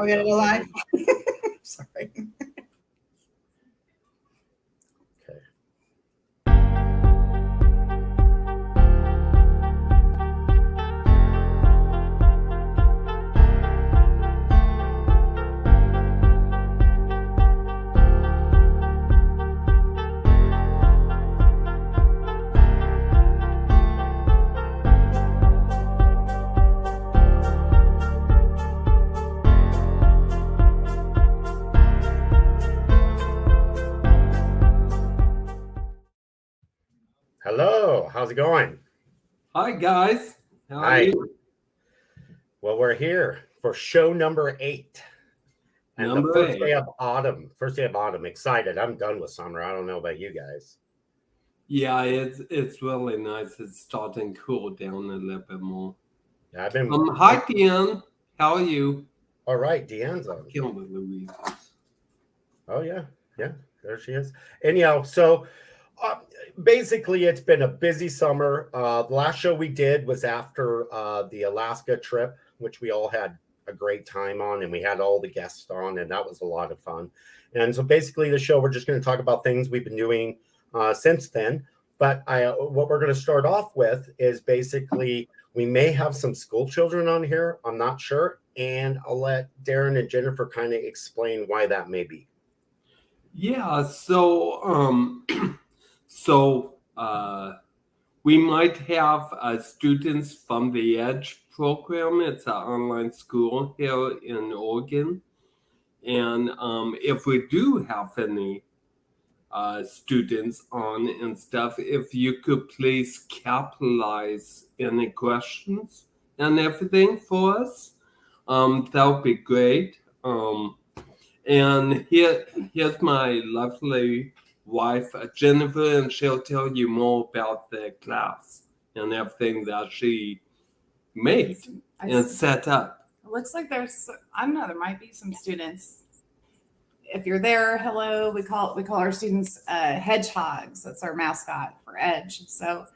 we got to go live? Sorry. Okay. Hello, how's it going? Hi, guys. How are Hi. you? Well, we're here for show number 8. And Number the first 8. day of autumn. First day of autumn. Excited. I'm done with summer. I don't know about you guys. Yeah, it's really nice. It's starting to cool down a little bit more. Yeah, I've been. Hi, Deanne. How are you? All right, Deanne's on. Killing with Louise. Oh yeah, there she is. Anyhow, so basically, it's been a busy summer. The last show we did was after the Alaska trip, which we all had a great time on, and we had all the guests on, and that was a lot of fun. And so basically, the show, we're just going to talk about things we've been doing since then. But what we're going to start off with is basically we may have some school children on here. I'm not sure. And I'll let Darin and Jennifer kind of explain why that may be. Yeah, so we might have students from the EDGE program. It's an online school here in Oregon. And if we do have any students on and stuff, if you could please capitalize any questions and everything for us, that would be great. And here's my lovely wife, Jennifer, and she'll tell you more about the class and everything that she made and set up. It looks like there's, I don't know, there might be some students. If you're there, hello. We call our students hedgehogs. That's our mascot for EDGE. So,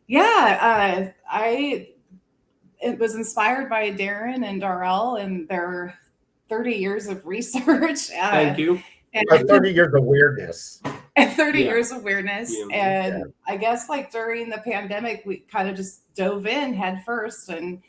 yeah, it was inspired by Darin and Darell and their 30 years of research. Thank you. And 30 years of weirdness. 30 years of weirdness. Yeah. And I guess like during the pandemic, we kind of just dove in head first and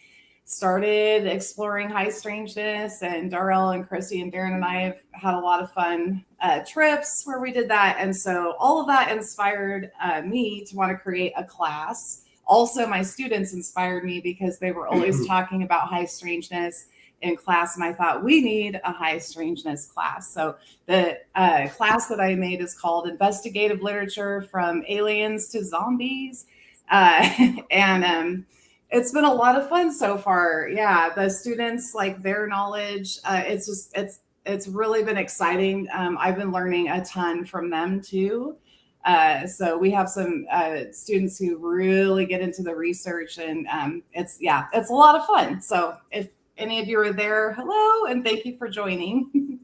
started exploring high strangeness. And Darell and Krissi and Darin and I have had a lot of fun trips where we did that. And so all of that inspired me to want to create a class. Also, my students inspired me because they were always talking about high strangeness in class, and I thought we need a high strangeness class. So the class that I made is called Investigative Literature from Aliens to Zombies, and it's been a lot of fun so far. Yeah, the students, like their knowledge, it's really been exciting. I've been learning a ton from them too. So we have some students who really get into the research, and it's a lot of fun. So if any of you are there, hello, and thank you for joining.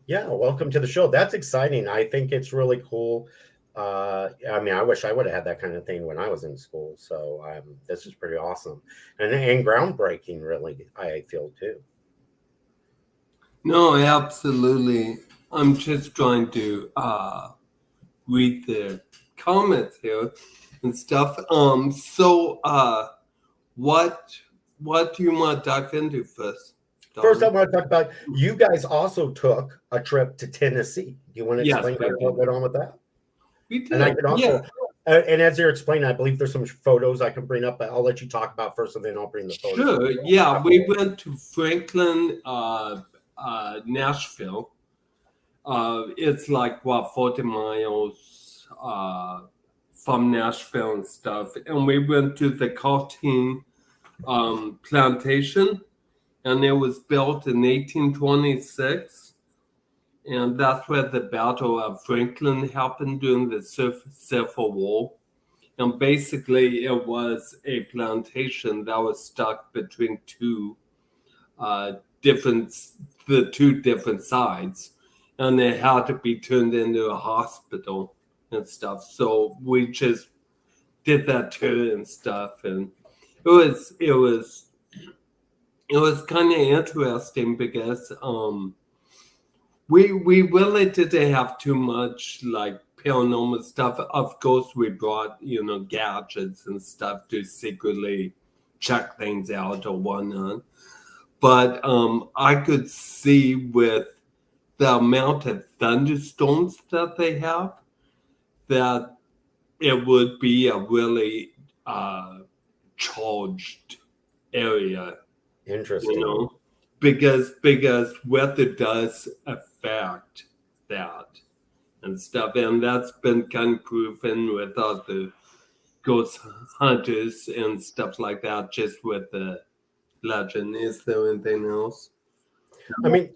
Yeah, welcome to the show. That's exciting. I think it's really cool. I mean, I wish I would have had that kind of thing when I was in school. So this is pretty awesome and groundbreaking, really, I feel, too. No, absolutely. I'm just trying to read the comments here and stuff. What do you want to dive into first? First, I want to talk about, you guys also took a trip to Tennessee. Do you want to explain what went on with that? We did. And I can also, and as you're explaining, I believe there's some photos I can bring up, but I'll let you talk about first, and then I'll bring the photos. Sure. Yeah, we went to Franklin, Nashville. It's like 40 miles from Nashville and stuff, and we went to the Carnton Plantation, and it was built in 1826, and that's where the Battle of Franklin happened during the Civil War. And basically, it was a plantation that was stuck between two different sides, and it had to be turned into a hospital and stuff. So we just did that tour and stuff, and it was it was kind of interesting because we really didn't have too much like paranormal stuff. Of course, we brought gadgets and stuff to secretly check things out or whatnot. But I could see with the amount of thunderstorms that they have that it would be a really charged area. Interesting. Because weather does affect that and stuff, and that's been kind of proven with other ghost hunters and stuff like that. Just with the legend, is there anything else? I mean,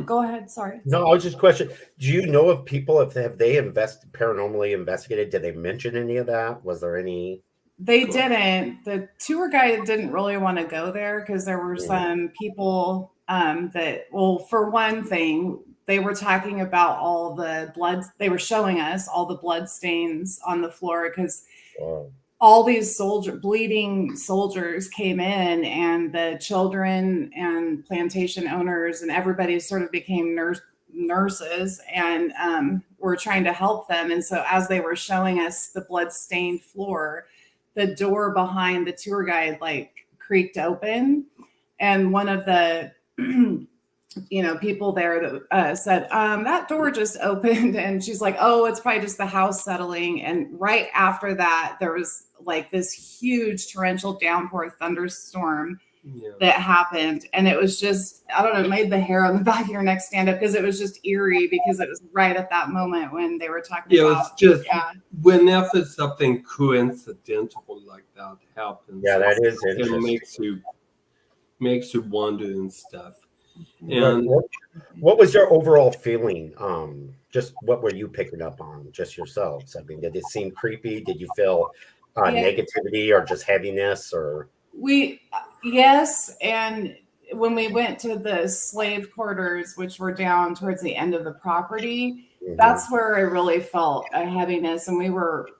Go ahead. Sorry. no, I was just questioning. Do you know of people if they paranormally investigated? Did they mention any of that? Was there any? They didn't. The tour guide didn't really want to go there because there were some people that, well, for one thing, they were talking about all the blood. They were showing us all the blood stains on the floor because all these bleeding soldiers came in, and the children and plantation owners and everybody sort of became nurses and were trying to help them. And so as they were showing us the blood-stained floor, the door behind the tour guide like creaked open, and one of the people there that said that door just opened, and she's like, oh, it's probably just the house settling. And right after that, there was like this huge torrential downpour thunderstorm that happened, and it was just, I don't know, it made the hair on the back of your neck stand up because it was just eerie, because it was right at that moment when they were talking about. It's just whenever something coincidental like that happens. Yeah, that is interesting. It makes you wonder and stuff. And what was your overall feeling? Just what were you picking up on, just yourselves? I mean, did it seem creepy? Did you feel negativity or just heaviness? Or yes, and when we went to the slave quarters, which were down towards the end of the property, that's where I really felt a heaviness, and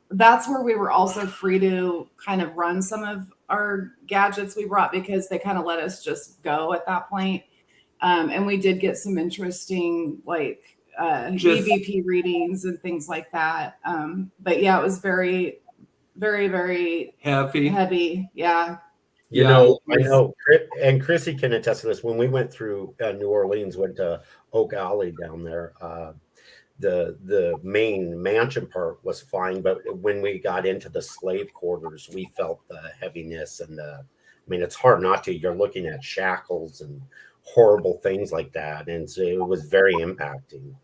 that's where we were also free to kind of run some of our gadgets we brought, because they kind of let us just go at that point. And we did get some interesting like EVP readings and things like that. But yeah, it was very, very, very heavy. Yeah. I know, and Krissi can attest to this. When we went through New Orleans, went to Oak Alley down there, the main mansion part was fine, but when we got into the slave quarters, we felt the heaviness and I mean, it's hard not to. You're looking at shackles and horrible things like that, and so it was very impacting.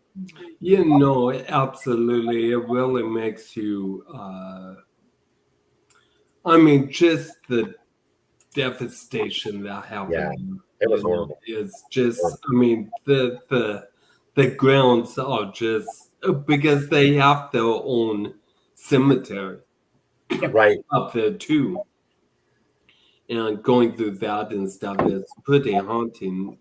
Absolutely, it really makes you I mean, just the devastation that happened, it was horrible. It's just I mean, the grounds are just, because they have their own cemetery right up there too. And going through that and stuff is pretty haunting,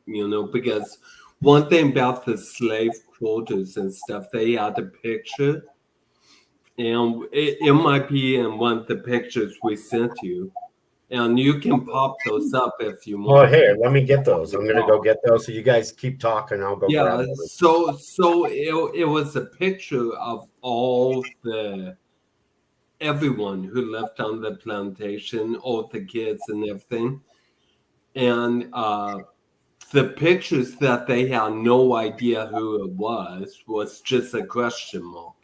because one thing about the slave quarters and stuff, they had a picture, and it might be in one of the pictures we sent you, and you can pop those up if you want. Oh, here, let me get those. I'm gonna go get those. So you guys keep talking. I'll go grab those. So it was a picture of everyone who lived on the plantation, all the kids and everything. And the pictures that they had no idea who it was just a question mark.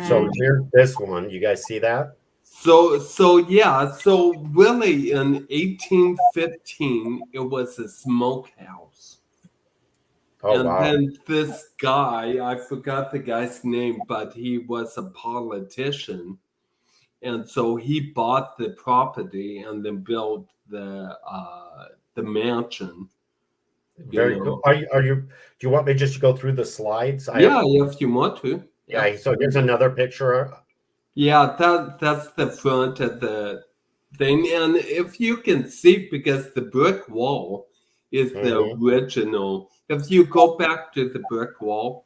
So here's this one. You guys see that? So really in 1815, it was a smokehouse. Then this guy, I forgot the guy's name, but he was a politician. And so he bought the property and then built the mansion. Very cool. Are you? Do you want me just to go through the slides? If you want to. Yeah. So here's another picture. Yeah, that's the front of the thing, and if you can see, because the brick wall is the original. If you go back to the brick wall,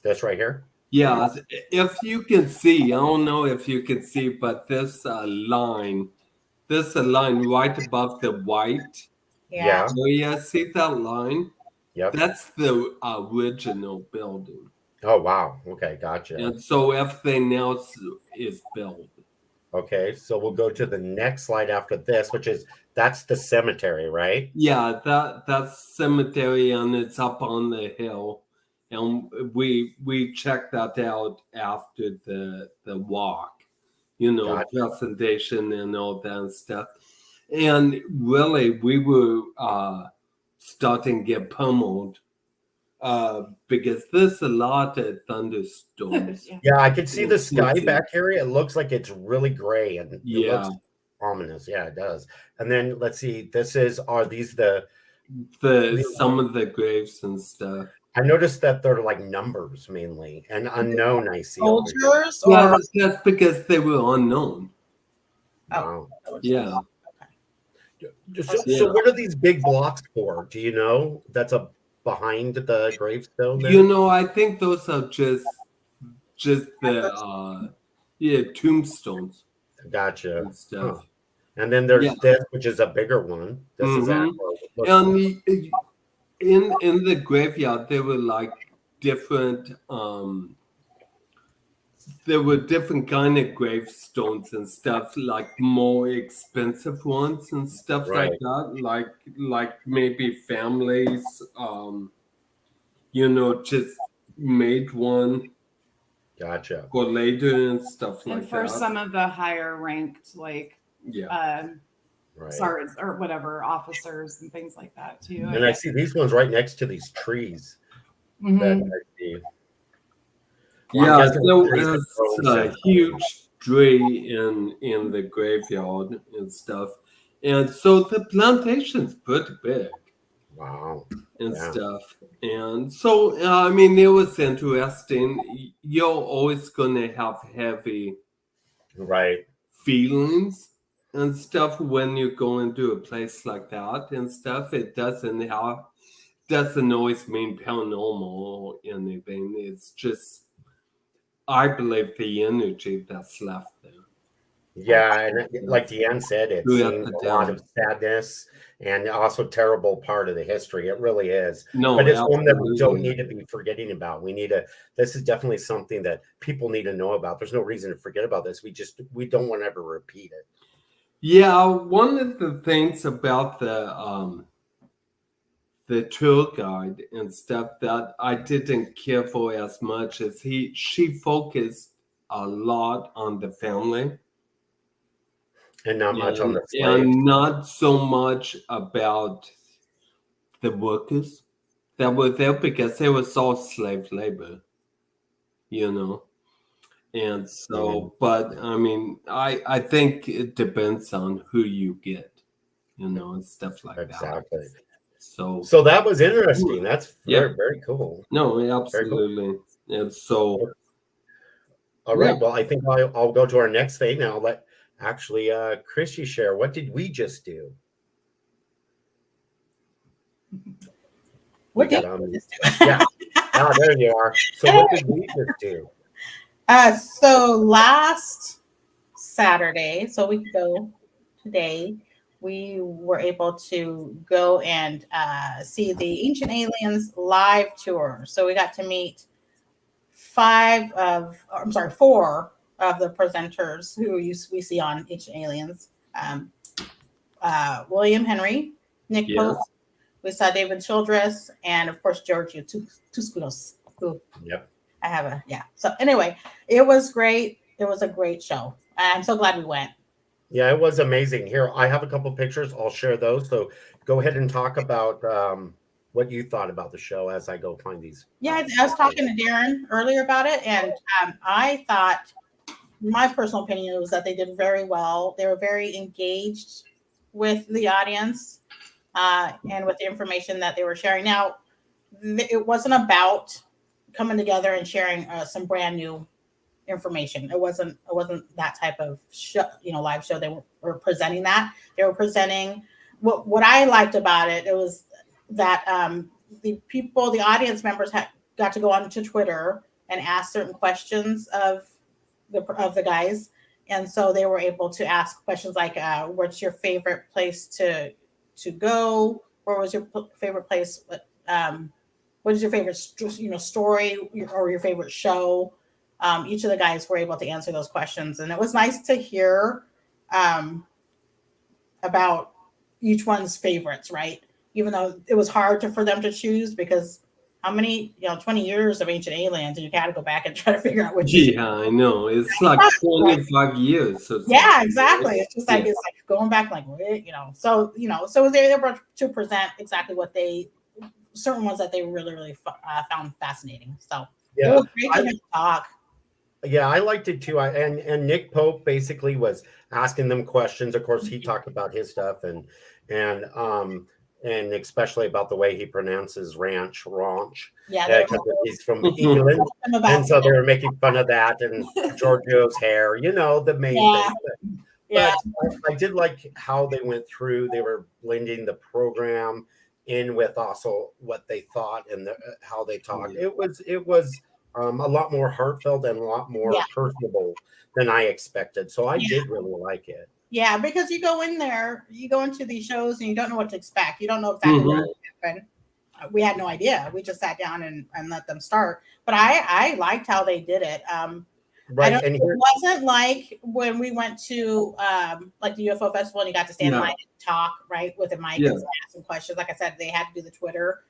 that's right here. Yeah, if you can see, I don't know if you can see, but this line there's a line right above the white Yeah. area. See that line? Yep. That's the original building. Oh, wow. Okay, gotcha. And so everything else is built. Okay, so we'll go to the next slide after this, that's the cemetery, right? Yeah, that's cemetery, and it's up on the hill, and we checked that out after the walk, Gotcha. presentation and all that stuff. And really, we were starting to get pummeled because there's a lot of thunderstorms. Yeah, I can see the sky back here. It looks like it's really gray and it looks ominous. Yeah, it does. And then let's see, are these some of the graves and stuff? I noticed that they're like numbers mainly and unknown. I see. Soldiers, Yeah, that's because they were unknown. Wow. Yeah. So what are these big blocks for? Do you know? That's behind the gravestone there? I think those are just the tombstones. Gotcha. And stuff. Huh. And then there's this, which is a bigger one. This is and in the graveyard there were like different there were different kind of gravestones and stuff, like more expensive ones and stuff like that, like maybe families just made one. Gotcha. For later and stuff like that. And for some of the higher ranked, like sergeants or whatever, officers and things like that too. And I see these ones right next to these trees. That I see. Well, there was a huge tree in the graveyard and stuff. And so the plantation's pretty big. Wow. And stuff. And so, it was interesting. You're always going to have heavy feelings and stuff when you go into a place like that and stuff. It doesn't always mean paranormal or anything. It's just, I believe, the energy that's left there. Yeah, and like Deanne said, it seems a lot of sadness and also terrible part of the history. It really is. But it's one that we don't need to be forgetting about. This is definitely something that people need to know about. There's no reason to forget about this. We don't want to ever repeat it. Yeah, one of the things about the tour guide and stuff that I didn't care for as much is she focused a lot on the family. And not much on the slaves. And not so much about the workers that were there because it was all slave labor, And so, but I think it depends on who you get, and stuff like that. Exactly. So that was interesting. That's very, very cool. No, absolutely. Cool. And so, all right. Well, I think I'll go to our next thing now. Let Krissi share. What did we just do? What did we just do? Yeah. There you are. So what did we just do? So last Saturday, so we could go today, we were able to go and see the Ancient Aliens live tour. So we got to meet 4 of the presenters who we see on Ancient Aliens. William Henry, Nick Pope, we saw David Childress, and of course Giorgio Tusculos. I have So anyway, it was great. It was a great show. I'm so glad we went. Yeah, it was amazing. Here, I have a couple pictures. I'll share those. So go ahead and talk about what you thought about the show as I go find these. Yeah, I was talking to Darin earlier about it, and I thought, my personal opinion was that they did very well. They were very engaged with the audience and with the information that they were sharing. Now, it wasn't about coming together and sharing some brand new information. It wasn't that type of show, live show. They were presenting that. They were presenting what I liked about it. It was that the audience members got to go onto Twitter and ask certain questions of the guys, And so they were able to ask questions like, what's your favorite place to go? Where was your favorite place? What is your favorite, story or your favorite show? Each of the guys were able to answer those questions. And it was nice to hear about each one's favorites, right? Even though it was hard for them to choose, because how many, 20 years of Ancient Aliens, and you got to go back and try to figure out which. Yeah, I know. It's like 25 years. Or yeah, exactly. It's just like, it's like going back, like, so they're able to present exactly what certain ones that they really, really found fascinating. So it was great to talk. Yeah, I liked it too. And Nick Pope basically was asking them questions. Of course, he talked about his stuff and especially about the way he pronounces ranch. Yeah, because he's from England, and so they were making fun of that and Giorgio's hair. The main thing. But I did like how they went through. They were blending the program in with also what they thought and how they talked. It was a lot more heartfelt and a lot more personable than I expected. So I did really like it. Yeah, because you go into these shows and you don't know what to expect. You don't know exactly what will happen. We had no idea. We just sat down and let them start. But I liked how they did it. Right. It wasn't like when we went to like the UFO festival and you got to stand in line and talk, right, with a mic and ask some questions. Like I said, they had to do the Twitter,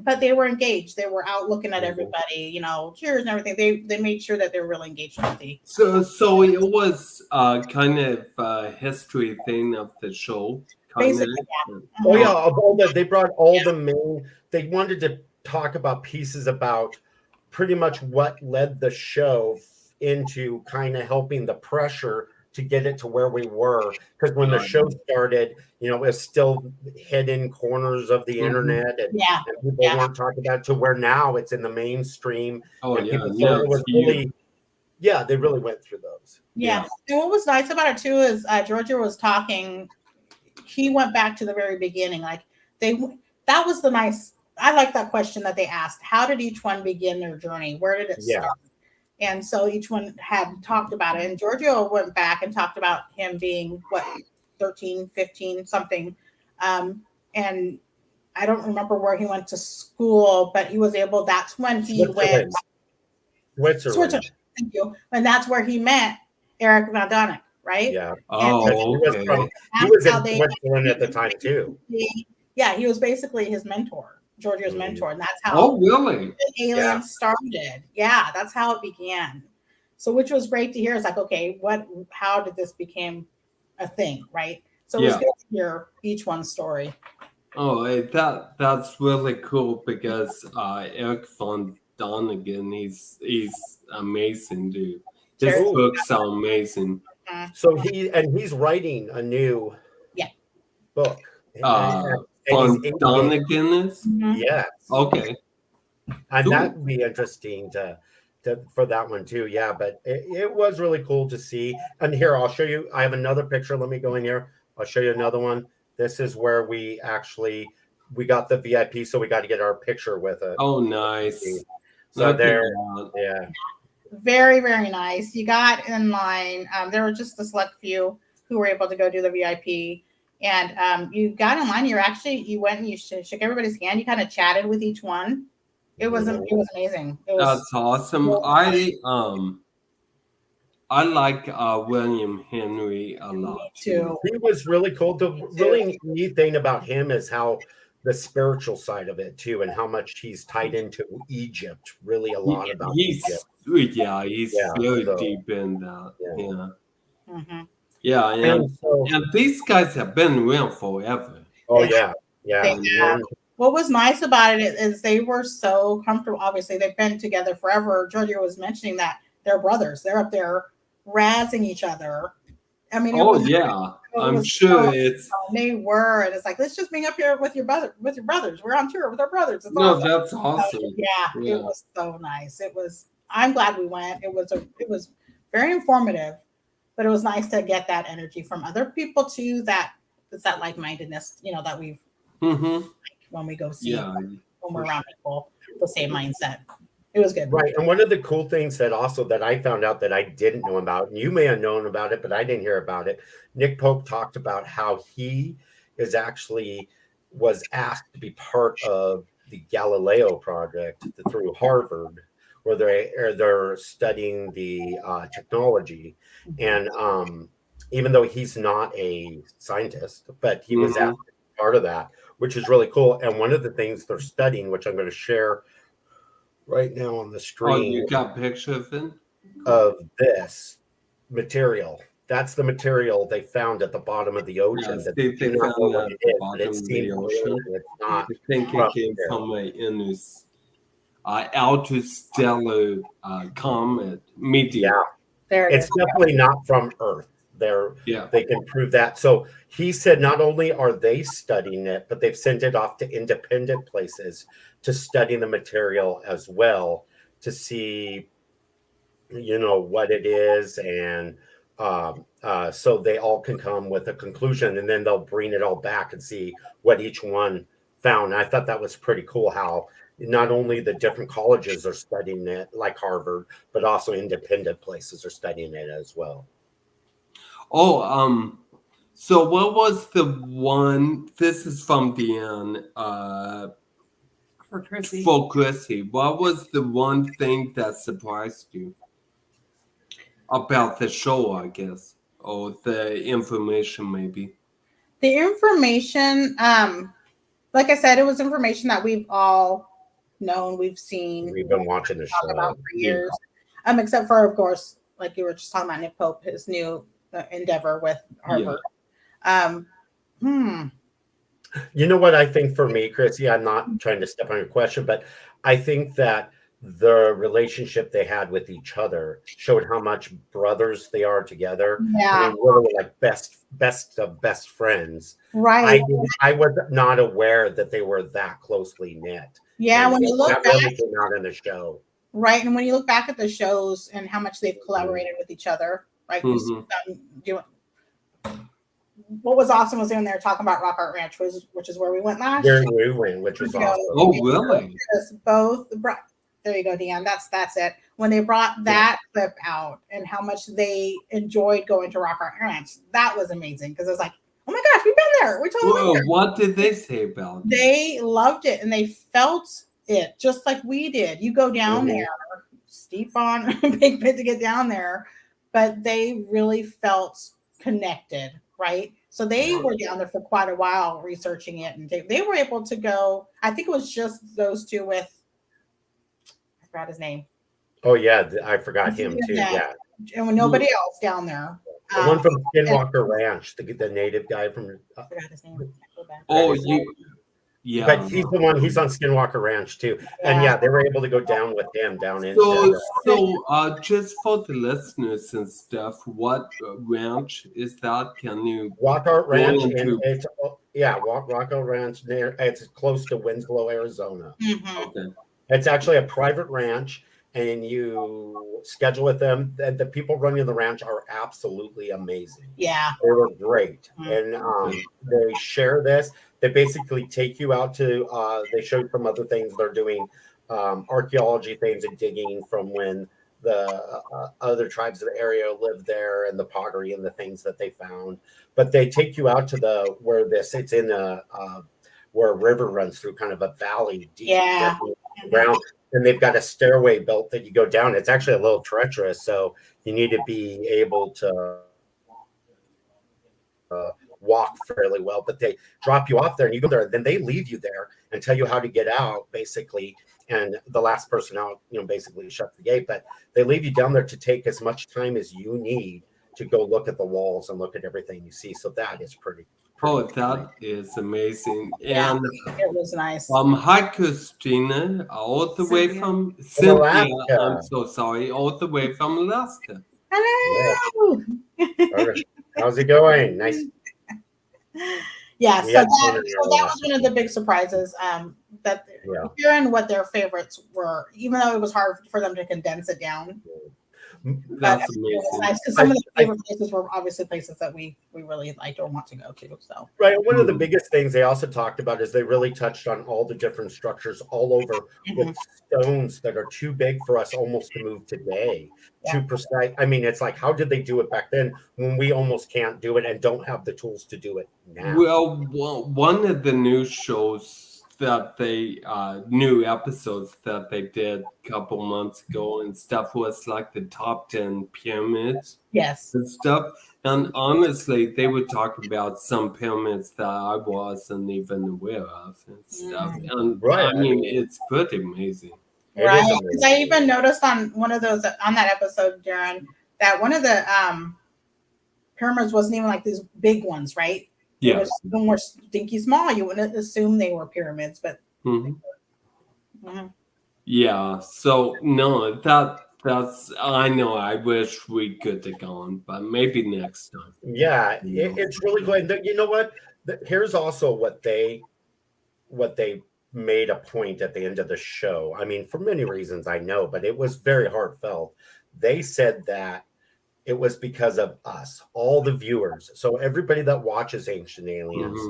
but they were engaged. They were out looking at everybody, cheers and everything. They made sure that they were really engaged with the. So it was kind of a history thing of the show. Basically, yeah. Oh yeah, they brought all the main. They wanted to talk about pieces about pretty much what led the show into kind of helping the pressure to get it to where we were, because when the show started, it was still hidden corners of the internet and people weren't talking about it, to where now it's in the mainstream. It was really, they really went through those. And what was nice about it too is Georgia was talking, he went back to the very beginning, like that was the nice, I like that question that they asked. How did each one begin their journey? Where did it start? And so each one had talked about it. And Giorgio went back and talked about him being, 13, 15, something. And I don't remember where he went to school, but he was able, that's when he went. Switzerland. Thank you. And that's where he met Eric Van Donick, right? Yeah. Oh, okay. He was in Switzerland at the time too. He was basically his mentor. Giorgio's mentor, and that's how Aliens started. Yeah, that's how it began. So, which was great to hear. It's like, okay, how did this become a thing, right? So it was good to hear each one's story. Oh, that's really cool, because Eric Von Donigan, he's amazing, dude. His books are amazing. So he's writing a new book. Von Donigan is? Yes. Okay. And that would be interesting to for that one too. Yeah, but it was really cool to see. And here, I'll show you. I have another picture. Let me go in here. I'll show you another one. This is where we got the VIP, so we got to get our picture with it. Oh, nice. So there, Very, very nice. You got in line. There were just a select few who were able to go do the VIP. And you got in line. You went and you shook everybody's hand. You kind of chatted with each one. It was amazing. That's awesome. I like William Henry a lot too. He was really cool. The really neat thing about him is how the spiritual side of it too, and how much he's tied into Egypt. Really, a lot about Egypt. He's very deep in that. And these guys have been around forever. Oh yeah. What was nice about it is they were so comfortable. Obviously, they've been together forever. Georgia was mentioning that they're brothers. They're up there razzing each other. I mean, I'm sure it's. They were, and it's like, let's just meet up here with your brothers. We're on tour with our brothers. It's no, awesome. that's awesome. It was so nice. I'm glad we went. It was very informative, but it was nice to get that energy from other people too. It's that like-mindedness, that we've when we go see when we're around people, the same mindset. It was good. Right. And one of the cool things that I found out that I didn't know about, and you may have known about it, but I didn't hear about it. Nick Pope talked about how he was asked to be part of the Galileo project through Harvard, where they're studying the technology. And even though he's not a scientist, but he was asked to be part of that, which is really cool. And one of the things they're studying, which I'm going to share right now on the screen. Oh, you got a picture of it? Of this material. That's the material they found at the bottom of the ocean. Yes, they found at the bottom of the ocean. It's not. I think it came from an interstellar comet meteor. Yeah, There it it's is. definitely not from Earth. They can prove that. So he said not only are they studying it, but they've sent it off to independent places to study the material as well, to see, what it is. And so they all can come with a conclusion, and then they'll bring it all back and see what each one found. And I thought that was pretty cool, how not only the different colleges are studying it, like Harvard, but also independent places are studying it as well. Oh, so what was the one? This is from Deanne. For Krissi. For Krissi, what was the one thing that surprised you about the show, I guess, or the information, maybe? The information, like I said, it was information that we've all known, we've seen, We've been watching the talked show about for years. Except for, of course, like you were just talking about Nick Pope, his new endeavor with Harvard. You know what I think for me, Krissi, I'm not trying to step on your question, but I think that the relationship they had with each other showed how much brothers they are together. Yeah. I mean, really like best of best friends. Right. I was not aware that they were that closely knit. Yeah, And when you look that back, really came out in the show. right, and when you look back at the shows and how much they've collaborated with each other, right? What was awesome was when they were talking about Rock Art Ranch, which is where we went last year. Where we went, which was awesome. Oh, really? There you go, Deanne. That's it. When they brought that clip out and how much they enjoyed going to Rock Art Ranch, that was amazing, because it was like, oh my gosh, we've been there. We totally been there. What did they say about it? They loved it and they felt it just like we did. You go down there, steep on Big Pit to get down there, but they really felt connected, right? So they were down there for quite a while researching it, and they were able to go. I think it was just those two with, I forgot his name. Oh yeah, I forgot him too. Yeah, and with nobody else down there. The one from Skinwalker Ranch, the native guy from. I forgot his name. Oh, yeah. But he's the one. He's on Skinwalker Ranch too, and they were able to go down with him down in. So, just for the listeners and stuff, what ranch is that? Can you Rock Art Ranch? It's Rock Art Ranch. It's close to Winslow, Arizona. Okay. It's actually a private ranch, and you schedule with them. The people running the ranch are absolutely amazing. Yeah, they were great, and they share this. They basically take you out to. They showed some other things they're doing, archaeology things and digging from when the other tribes of the area lived there, and the pottery and the things that they found. But they take you out to it's in where a river runs through, kind of a valley deep ground. And they've got a stairway built that you go down. It's actually a little treacherous, so you need to be able to walk fairly well. But they drop you off there, and you go there. Then they leave you there and tell you how to get out, basically. And the last person out, basically shuts the gate. But they leave you down there to take as much time as you need to go look at the walls and look at everything you see. So that is pretty. Oh, that is amazing. Yeah, And it was nice. hi, Christina, all the way from Alaska. I'm so sorry, all the way from Alaska. Hello. How's it going? Nice. Yeah, so that was one of the big surprises. Hearing what their favorites were, even though it was hard for them to condense it down. That's It was amazing. nice because some of the favorite places were obviously places that we really liked or want to go to. So Right. One of the biggest things they also talked about is they really touched on all the different structures all over with stones that are too big for us almost to move today. Too precise. I mean, it's like, how did they do it back then when we almost can't do it and don't have the tools to do it now? Well, one of the new shows that they new episodes that they did a couple months ago and stuff was like the top 10 pyramids yes, and stuff. And honestly, they would talk about some pyramids that I wasn't even aware of and stuff. And Right. I mean, it's pretty amazing. It right. is Because I even noticed on one of those on that episode, Darren, that one of the pyramids wasn't even like these big ones, right? It Yeah. was even more stinky small. You wouldn't assume they were pyramids, but Yeah. So no, that's I know. I wish we could have gone, but maybe next time. Yeah, it's really cool. And you know what? Here's also what they made a point at the end of the show. I mean, for many reasons I know, but it was very heartfelt. They said that it was because of us, all the viewers. So everybody that watches Ancient Aliens,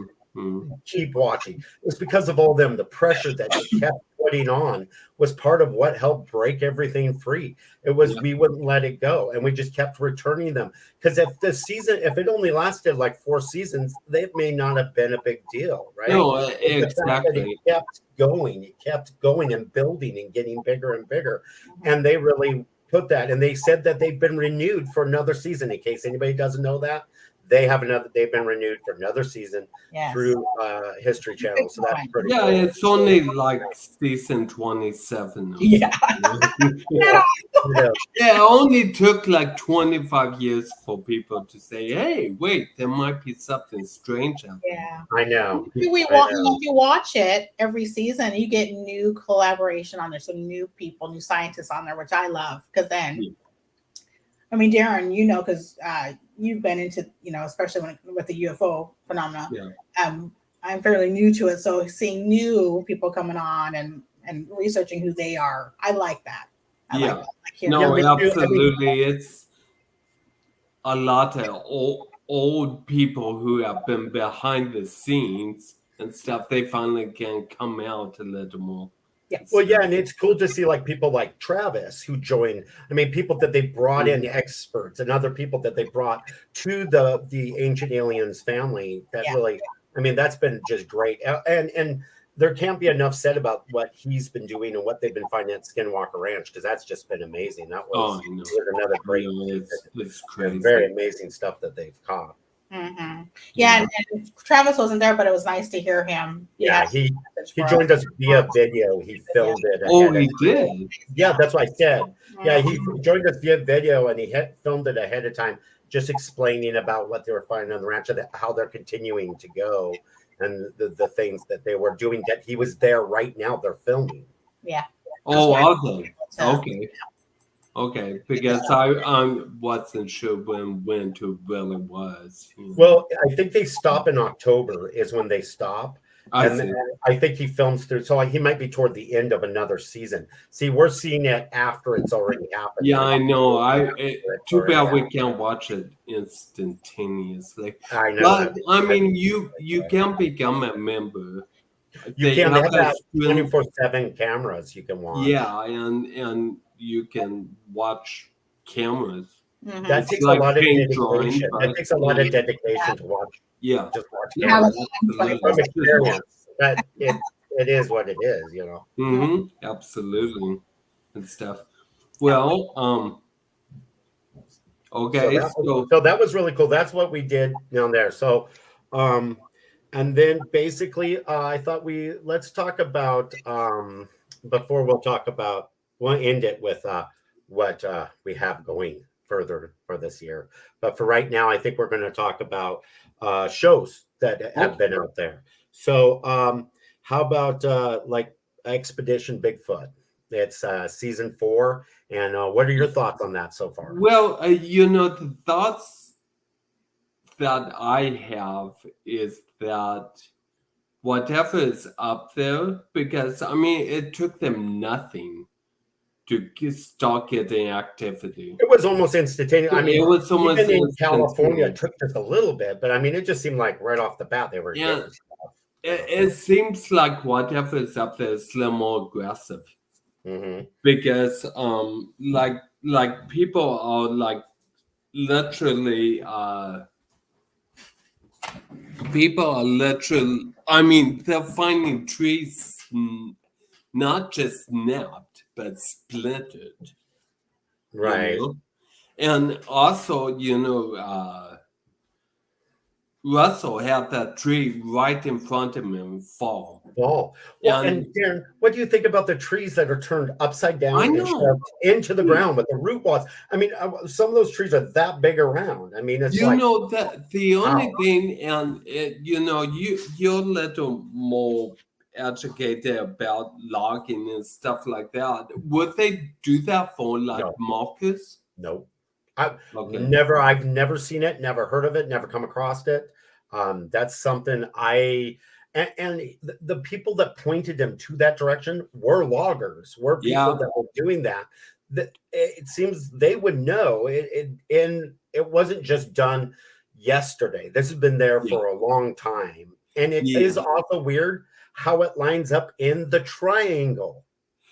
keep watching. It's because of all them. The pressure that they kept putting on was part of what helped break everything free. It was we wouldn't let it go, and we just kept returning them. Because if it only lasted like 4 seasons, it may not have been a big deal, right? No, Exactly. It kept going and building and getting bigger and bigger, and they really put that. And they said that they've been renewed for another season. In case anybody doesn't know that, they've been renewed for another season through History Channel. So that's pretty cool. It's only like season 27. yeah. It only took like 25 years for people to say, hey, wait, there might be something strange out there. Yeah. I know. If you watch it every season, you get new collaboration on there. So new people, new scientists on there, which I love. Because then, I mean, Darren, you know, because you've been into, you know, especially with the UFO phenomena. Yeah. I'm fairly new to it. So seeing new people coming on and researching who they are, I like that. I like that. Absolutely. It's a lot of old people who have been behind the scenes and stuff. They finally can come out a little more. Yes. Well, yeah, and it's cool to see like people like Travis who joined. I mean, people that they brought in, experts, and other people that they brought to the Ancient Aliens family. That really, I mean, that's been just great. And there can't be enough said about what he's been doing and what they've been finding at Skinwalker Ranch, because that's just been amazing. That was another great, it's crazy, very amazing stuff that they've caught. Yeah, and Travis wasn't there, but it was nice to hear him. Yeah, he joined us via video. He filmed it. Oh, he did? Yeah, that's what I said. Yeah, he joined us via video, and he filmed it ahead of time, just explaining about what they were finding on the ranch, and how they're continuing to go, and the things that they were doing. That he was there right now. They're filming. Yeah. Oh, awesome. Okay. Okay, because I wasn't sure when it really was. You know. Well, I think they stop in October is when they stop. And I think he films through, so he might be toward the end of another season. See, we're seeing it after it's already happened. Yeah, I know. Too bad we can't watch it instantaneously. I know. But I mean, you can become a member. You can have 24/7 cameras you can watch. Yeah, and you can watch cameras. That takes a lot of dedication. That takes a lot of dedication to watch. Yeah, just watch cameras. From experience, but it is what it is, you know. Absolutely, and stuff. Well, okay. So that was really cool. That's what we did down there. So, and then basically, I thought let's talk about before we'll end it with what we have going further for this year. But for right now, I think we're going to talk about shows that have been out there. So how about like Expedition Bigfoot? It's season 4. And what are your thoughts on that so far? Well, the thoughts that I have is that whatever is up there, because I mean, it took them nothing start getting activity. It was almost instantaneous. I mean, it was almost even in California, it instantaneous. took just a little bit, but I mean, it just seemed like right off the bat they were Yeah. getting stuff. It seems like whatever is up there is a little more aggressive. Mm-hmm. Because like people are like literally I mean, they're finding trees not just snapped but splitted, Right. you know? And also, Russell had that tree right in front of him fall. Well, and And Darren, what do you think about the trees that are turned upside down I and know. shoved into the ground with the root balls? I mean, some of those trees are that big around. I mean, it's you like, know that the only wow. thing, and you're a little more educated about logging and stuff like that. Would they do that for like No. markers? No. I've Okay. never seen it, never heard of it, never come across it. That's something and the people that pointed them to that direction were loggers, were people Yeah. that were doing that. It seems they would know and it wasn't just done yesterday. This has been there for a long time. And it is also weird how it lines up in the triangle.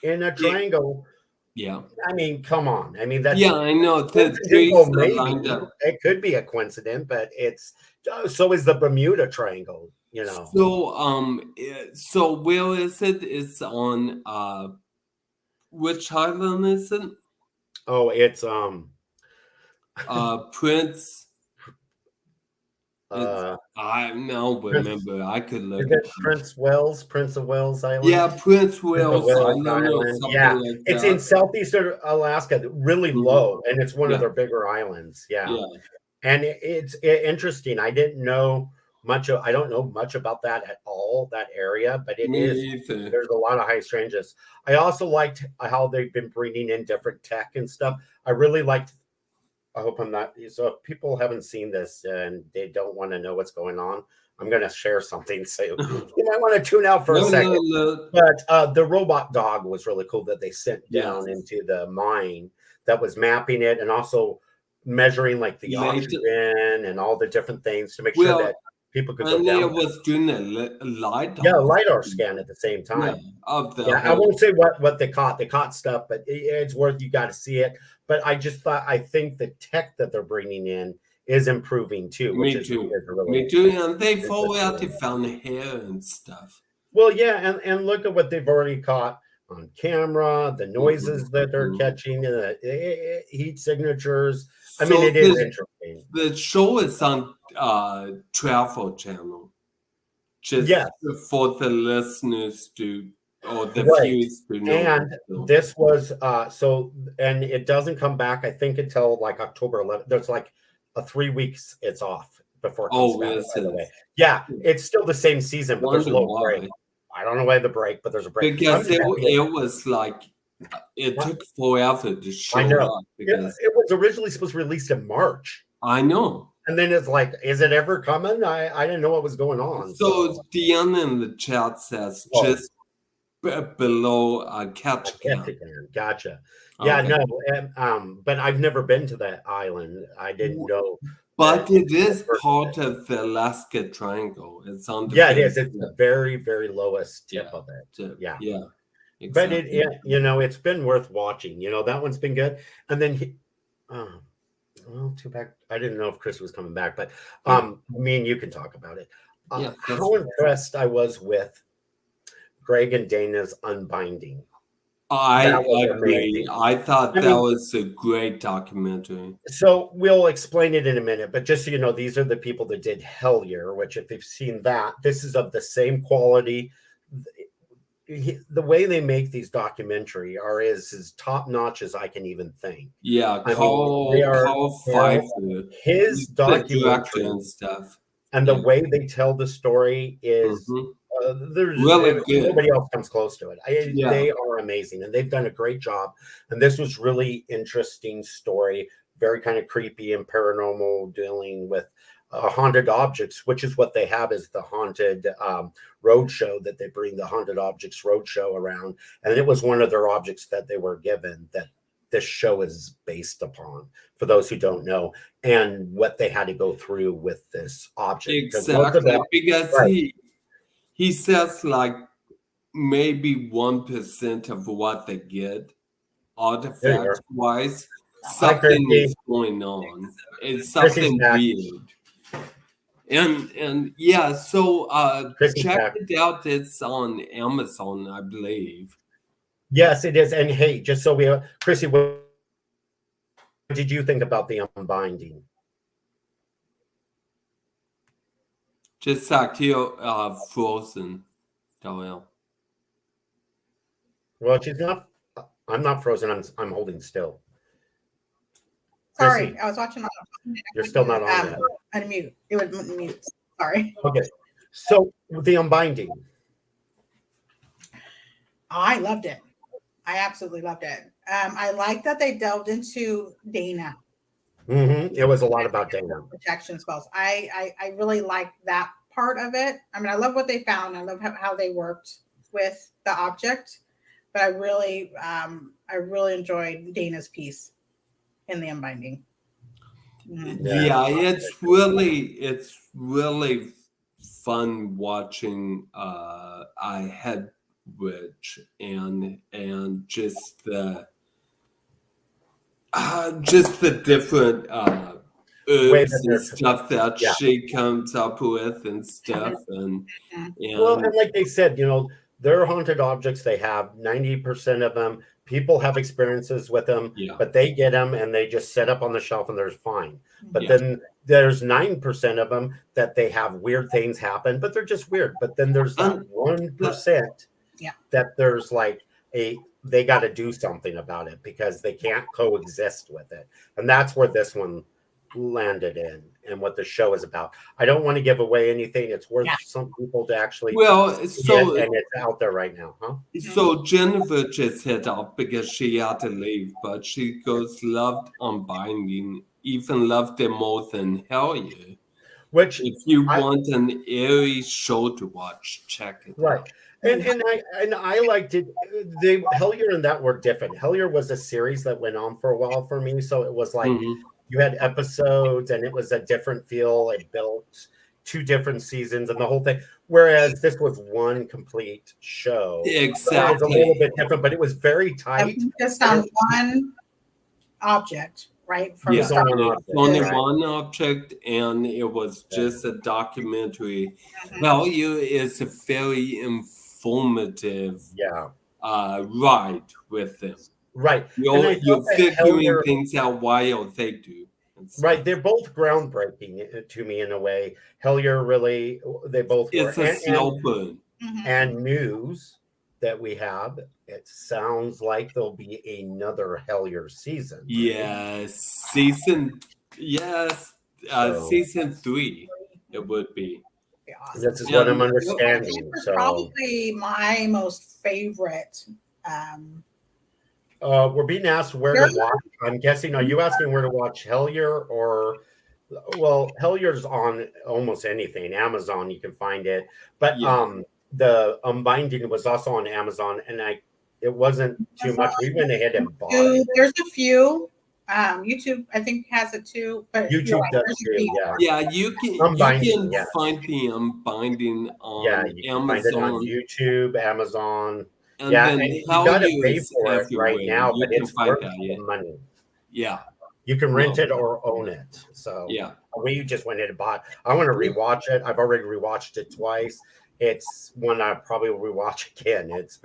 In a triangle. Yeah. I mean, come on. I mean, that's I know the trees coincidental, are lined maybe up. it could be a coincidence, but it's so is the Bermuda Triangle, you know. So where is it? It's on which island is it? Oh, it's Prince. uh I don't remember. I could look is it it up. Prince of Wales Island? Yeah, Prince Prince of Wales Wales Island or Island. something Yeah, like it's that. in southeastern Alaska, really low, and it's one of their bigger islands. Yeah. And it's interesting. I don't know much about that at all, that area, but it Me is. either. There's a lot of high strangeness. I also liked how they've been bringing in different tech and stuff. I really liked. I hope I'm not. So if people haven't seen this and they don't want to know what's going on, I'm going to share something. So you might want to tune out for a second. But the robot dog was really cool that they sent down into the mine that was mapping it and also measuring like the oxygen and all the different things to make sure that people could go down. And it was doing a LiDAR. Yeah, LiDAR scan at the same time. I won't say what they caught. They caught stuff, but it's worth, you got to see it. But I think the tech that they're bringing in is improving too. Me too. And they fall out, they found hair and stuff. Well, yeah, and look at what they've already caught on camera, the noises that they're catching, the heat signatures. I mean, it is interesting. The show is on Travel Channel, just for the listeners to, or the viewers to know. And this was and it doesn't come back, I think, until like October 11th. There's like a 3 weeks it's off before it comes back, by the way. Yeah, it's still the same season, but there's a little break. I don't know why the break, but there's a break. Because it was like, it took forever to show up. Because it was originally supposed to be released in March. I know. And then it's like, is it ever coming? I didn't know what was going on. So Deanna in the chat says just below Ketchikan. Gotcha. Yeah, no, but I've never been to that island. I didn't know. But it is part of the Alaska Triangle. It's on the it is. It's the very, very lowest tip of it. Yeah. Exactly. But it's been worth watching. That one's been good. And then too bad. I didn't know if Chris was coming back, but me and you can talk about it. How impressed I was with Greg and Dana's Unbinding. I agree. I thought that was a great documentary. So we'll explain it in a minute, but just so you know, these are the people that did Hellier, which if you've seen that, this is of the same quality. The way they make these documentary are as top notch as I can even think. Yeah, his documentary and stuff, and the way they tell the story is there's really good. Nobody else comes close to it. They are amazing, and they've done a great job. And this was really interesting story, very kind of creepy and paranormal, dealing with haunted objects, which is what they have is the haunted road show that they bring the haunted objects road show around. And it was one of their objects that they were given that this show is based upon, for those who don't know, and what they had to go through with this object. Exactly, because right. he says like maybe 1% of what they get, artifacts wise, something is going on. It's something weird. And yeah, so check it out. It's on Amazon, I believe. Yes, it is. And hey, just so we have, Krissi, what did you think about the Unbinding? Just like you're frozen, Darell. Well, she's not. I'm not frozen. I'm holding still. Sorry, Krissi, I was watching. You're still not on that. Unmute. It would mute. Sorry. Okay. So the Unbinding. I loved it. I absolutely loved it. I like that they delved into Dana. Mm-hmm. It was a lot about Dana. Protection spells. I really like that part of it. I mean, I love what they found. I love how they worked with the object, but I really enjoyed Dana's piece in the Unbinding. Mm-hmm. Yeah, it's really fun watching I had Witch and just the different herbs and stuff that she comes up with and stuff and well, and like they said, they're haunted objects. They have 90% of them. People have experiences with them, but they get them and they just set up on the shelf and they're fine. But then there's 9% of them that they have weird things happen, but they're just weird. But then there's that 1% that there's like they got to do something about it because they can't coexist with it. And that's where this one landed in and what the show is about. I don't want to give away anything. It's worth some people to actually and it's out there right now, huh? So Jennifer just hit off because she had to leave, but she goes loved Unbinding, even loved it more than Hellier. Which if you want an eerie show to watch, check it out. And I liked it. Hellier and that were different. Hellier was a series that went on for a while for me, so it was like you had episodes and it was a different feel. It built 2 different seasons and the whole thing. Whereas this was one complete show. Exactly. It was a little bit different, but it was very tight. Just on one object, right? From only one object, and it was just a documentary. Hellier is a very informative ride with them. Right. You're figuring things out while they do. Right. They're both groundbreaking to me in a way. Hellier really, they both were. It's a slow burn. And news that we have, it sounds like there'll be another Hellier season. Right? Season 3 it would be. Awesome. This is what I'm understanding. So probably my most favorite. We're being asked where to watch. I'm guessing, are you asking where to watch Hellier or? Well, Hellier's on almost anything. Amazon, you can find it. But the Unbinding was also on Amazon, and it wasn't too much. We went ahead and bought it. There's a few. YouTube, I think, has it too. But YouTube does too. You can find the Unbinding on Amazon. You can find it on YouTube, Amazon. And then and you gotta pay for it right now, but it's worth the money. Yeah. You can rent it or own it. So we just went in and bought. I want to rewatch it. I've already rewatched it twice. It's one I probably will rewatch again. It's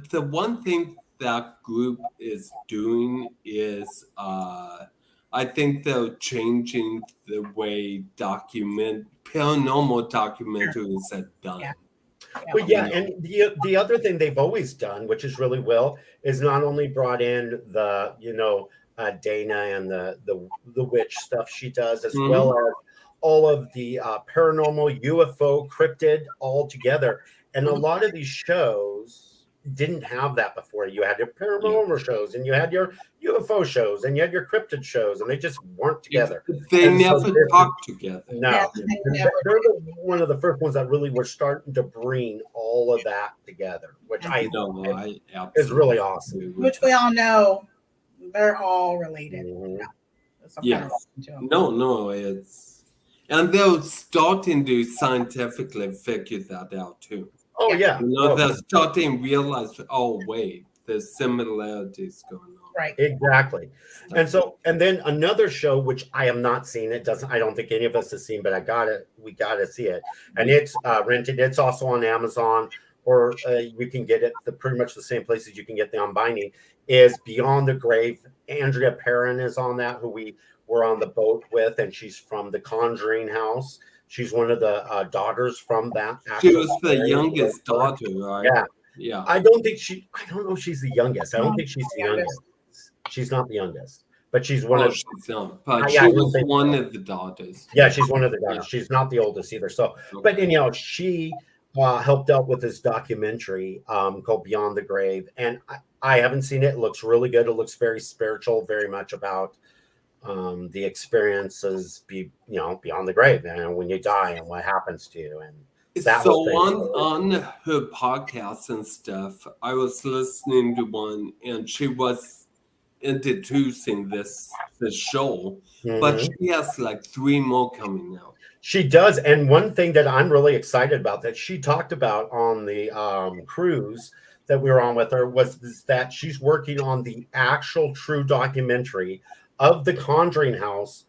the one thing that group is doing is I think they're changing the way paranormal documentaries are done. Well, and the other thing they've always done, which is really well, is not only brought in the Dana and the witch stuff she does, as well as all of the paranormal UFO cryptid all together. And a lot of these shows didn't have that before. You had your paranormal shows, and you had your UFO shows, and you had your cryptid shows, and they just weren't together. They And so never this- talk together. No, Yeah, they're one of the first ones that really were starting to bring all of that together, which I No, think I is really absolutely awesome. agree with Which we all know they're all related. Mhm. So kind of Yes. to 'em. No, and they're starting to scientifically figure that out too. Oh yeah, You know, Oh, they're starting to realize, oh wait, there's similarities going on. Right. exactly. And then another show which I have not seen. I don't think any of us have seen, but we gotta see it. And it's rented. It's also on Amazon, or you can get it pretty much the same places you can get the Unbinding. Is Beyond the Grave. Andrea Perrin is on that, who we were on the boat with, and she's from the Conjuring house. She's one of the daughters from that. She actual was the series. youngest daughter, right? Yeah. Yeah. I don't know if she's the youngest. I don't think she's the youngest. She's not the youngest, but she's one of. She's young, but Yeah, she I don't was think one so. of the daughters. Yeah, she's one of the daughters. Yeah. She's not the oldest either. So, Okay. but anyhow, she helped out with this documentary called Beyond the Grave, and I haven't seen it. It looks really good. It looks very spiritual, very much about the experiences beyond the grave, and when you die and what happens to you. And that So whole thing. on her podcast and stuff, I was listening to one, and she was introducing this show, but Mhm. she has like 3 more coming out. She does. And one thing that I'm really excited about that she talked about on the cruise that we were on with her was that she's working on the actual true documentary of the Conjuring House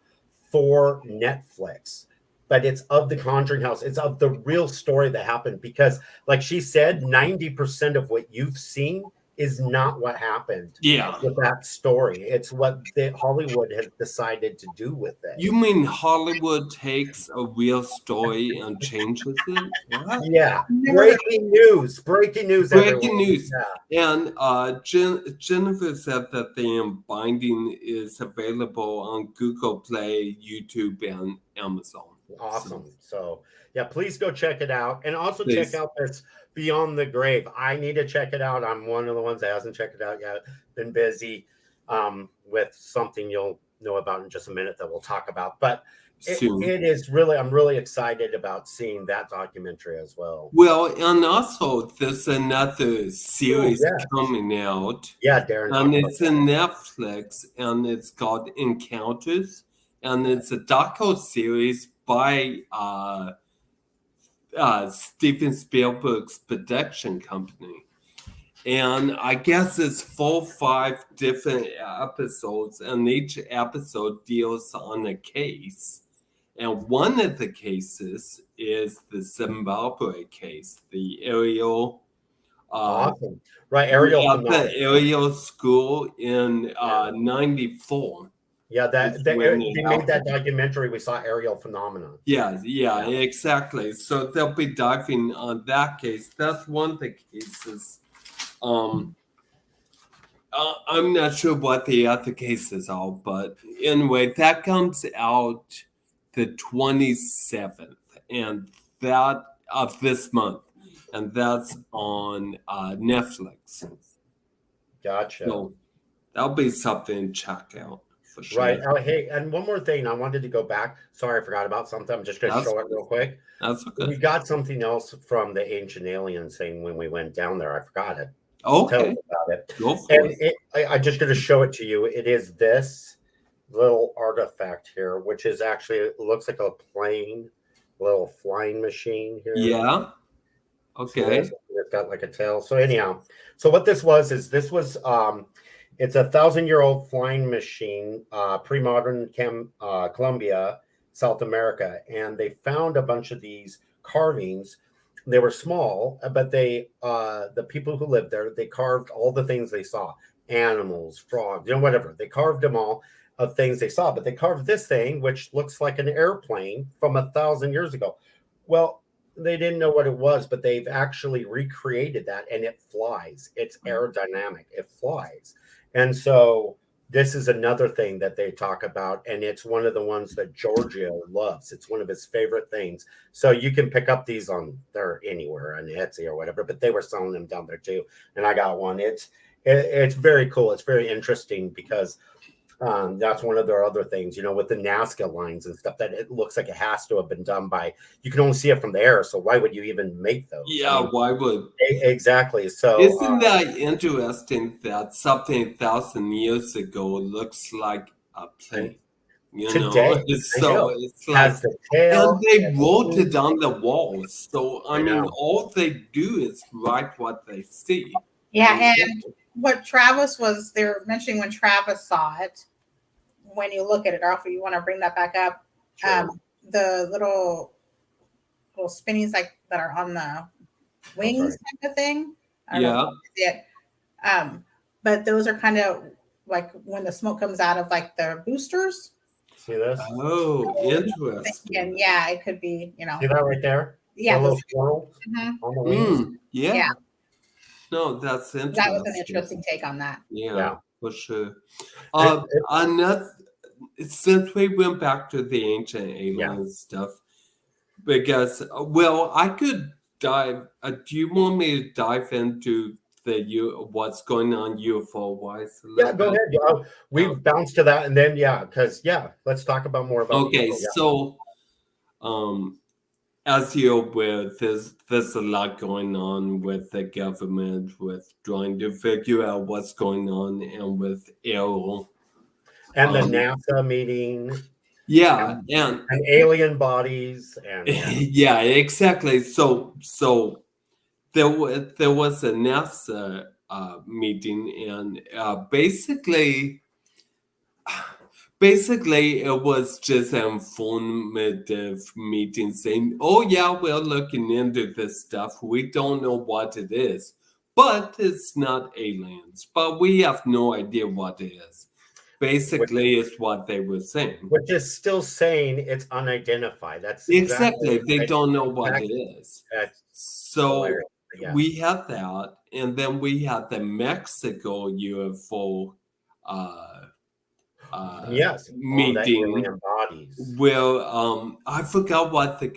for Netflix. But it's of the Conjuring House. It's of the real story that happened, because like she said, 90% of what you've seen is not what happened Yeah. with that story. It's what Hollywood has decided to do with it. You mean Hollywood takes a real story and changes it? What? Yeah, Never breaking news. Breaking news. Breaking everyone. news. Yeah. And Jennifer said that the Unbinding is available on Google Play, YouTube, and Amazon. Awesome. So yeah, please go check it out, and also Please. check out this Beyond the Grave. I need to check it out. I'm one of the ones that hasn't checked it out yet. Been busy with something you'll know about in just a minute that we'll talk about. But Soon. it is really, I'm really excited about seeing that documentary as well. Well, and also there's another series yeah. coming out, Yeah, Darren. and it's in Netflix, and it's called Encounters, and it's a docu series by Steven Spielberg's production company. And I guess it's 4 or 5 different episodes, and each episode deals on a case. And one of the cases is the Zimbabwe case, the aerial. Awesome. Right, Ariel. At the aerial school in 94. Yeah, they when made that documentary. We saw Aerial Phenomenon. Yeah, exactly. So they'll be diving on that case. That's one of the cases. I'm not sure what the other cases are, but anyway, that comes out the 27th and that of this month, and that's on Netflix. Gotcha. So that'll be something to check out. For sure. Right. Oh, hey, and one more thing. I wanted to go back. Sorry, I forgot about something. I'm just going to show it real quick. That's okay. We got something else from the Ancient Aliens saying when we went down there. I forgot it. Okay. Tell us about it. Go for And it. I'm just going to show it to you. It is this little artifact here, which is actually, it looks like a plane, little flying machine here. Yeah. Okay. It's got like a tail. So anyhow, so what this was it's a 1,000-year-old flying machine, pre-modern Colombia, South America, and they found a bunch of these carvings. They were small, but the people who lived there, they carved all the things they saw, animals, frogs, whatever. They carved them all of things they saw, but they carved this thing, which looks like an airplane from 1,000 years ago. Well, they didn't know what it was, but they've actually recreated that, and it flies. It's aerodynamic. It flies. And so this is another thing that they talk about, and it's one of the ones that Giorgio loves. It's one of his favorite things. So you can pick up these on there anywhere on Etsy or whatever, but they were selling them down there too. And I got one. It's very cool. It's very interesting because that's one of their other things, with the Nazca lines and stuff, that it looks like it has to have been done by, you can only see it from the air. So why would you even make those? Yeah, why would? Exactly. So isn't that interesting that something 1,000 years ago looks like a plane? Today, so it's like, has the tail, and they wrote it on the walls. So I mean, know. all they do is write what they see. Yeah, and what Travis was, they were mentioning when Travis saw it, when you look at it, Ralph, you want to bring that back up. Sure. The little spinnies like that are on the wings type of thing. I don't know if you see it. But those are kind of like when the smoke comes out of like the boosters. See this? Oh, interesting. And yeah, it could be, See that right there? Yeah. The little swirls on the wings. Yeah. No, that's interesting. That was an interesting take on that. Yeah. For sure. Since we went back to the ancient alien stuff, because, I could dive. Do you want me to dive into what's going on UFO wise? Yeah, go ahead. We've bounced to that, and then let's talk about more about. Okay, UFO, so as you're aware, there's a lot going on with the government, with trying to figure out what's going on, and with Arrow. And the NASA meeting. Yeah, and alien bodies. And yeah, exactly. So there was a NASA meeting, and basically it was just an informative meeting saying, oh yeah, we're looking into this stuff. We don't know what it is, but it's not aliens, but we have no idea what it is. Basically, is what they were saying. Which is still saying it's unidentified. That's exactly. They don't know what it is. So we had that, and then we had the Mexico UFO meeting. Well, I forgot what the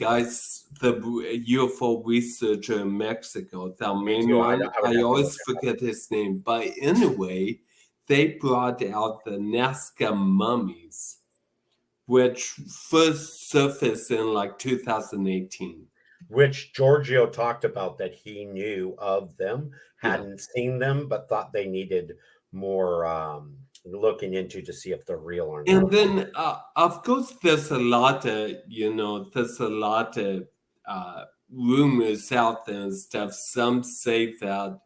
UFO researcher in Mexico, I always forget his name, but anyway, they brought out the Nazca mummies, which first surfaced in like 2018. Which Giorgio talked about, that he knew of them, hadn't seen them, but thought they needed more looking into to see if they're real or not. And then, of course, there's a lot of rumors out there and stuff. Some say that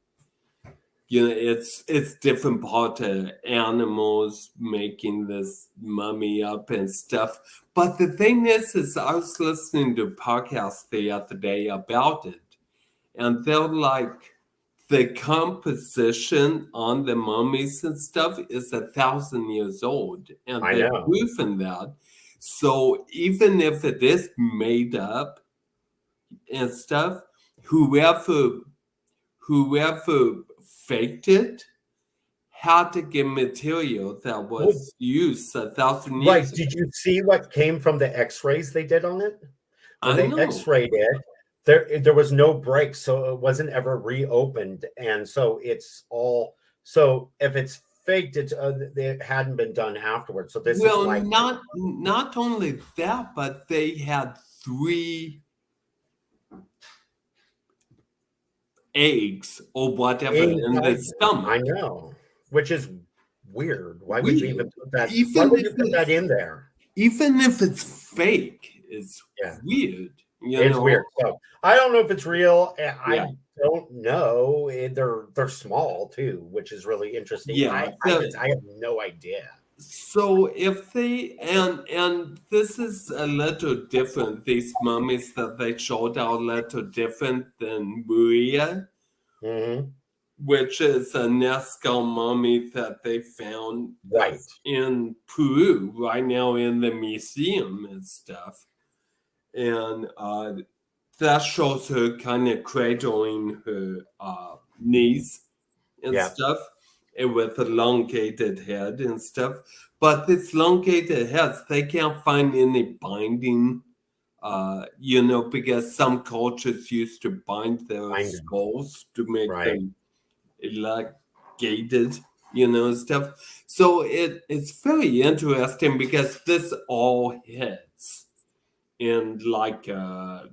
it's different part of animals making this mummy up and stuff. But the thing is I was listening to a podcast the other day about it, and they're like, the composition on the mummies and stuff is 1,000 years old, and they're proven that. So even if it is made up and stuff, whoever faked it had to get material that was used 1,000 years ago. Did you see what came from the x-rays they did on it? When they x-rayed it, there was no break, so it wasn't ever reopened. And so it's all, so if it's faked, it hadn't been done afterwards. So this is like, not only that, but they had 3 eggs or whatever in the stomach. I know, which is weird. Why would you even put that? Why would you put that in there? Even if it's fake, it's weird. It's weird. So I don't know if it's real. I don't know. They're small too, which is really interesting. I have no idea. So if they and this is a little different. These mummies that they showed are a little different than Maria, which is a Nazca mummy that they found in Peru right now in the museum and stuff, and that shows her kind of cradling her knees and stuff. with elongated head and stuff. But this elongated heads, they can't find any binding, because some cultures used to bind their skulls to make them elongated, stuff. So it's very interesting because this all hits in like a